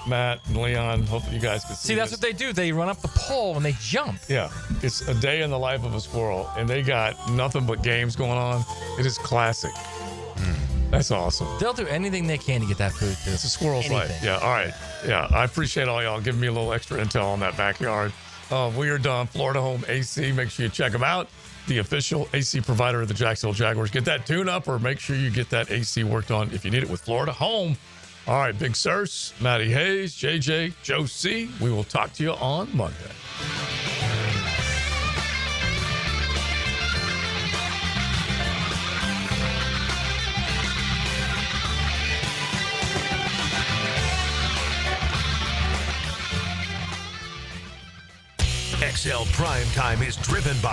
Matt and Leon. Hope you guys can see. See, that's this. what they do. They run up the pole and they jump. Yeah, it's a day in the life of a squirrel, and they got nothing but games going on. It is classic. That's awesome. They'll do anything they can to get that food. It's a squirrel's life. Yeah, all right. Yeah, I appreciate all y'all giving me a little extra intel on that backyard. We are done. Florida Home AC. Make sure you check them out. The official AC provider of the Jacksonville Jaguars. Get that tune up, or make sure you get that AC worked on if you need it with Florida Home. All right, Big Sirs, Matty Hayes, JJ, Joe C. We will talk to you on Monday. XL Primetime is driven by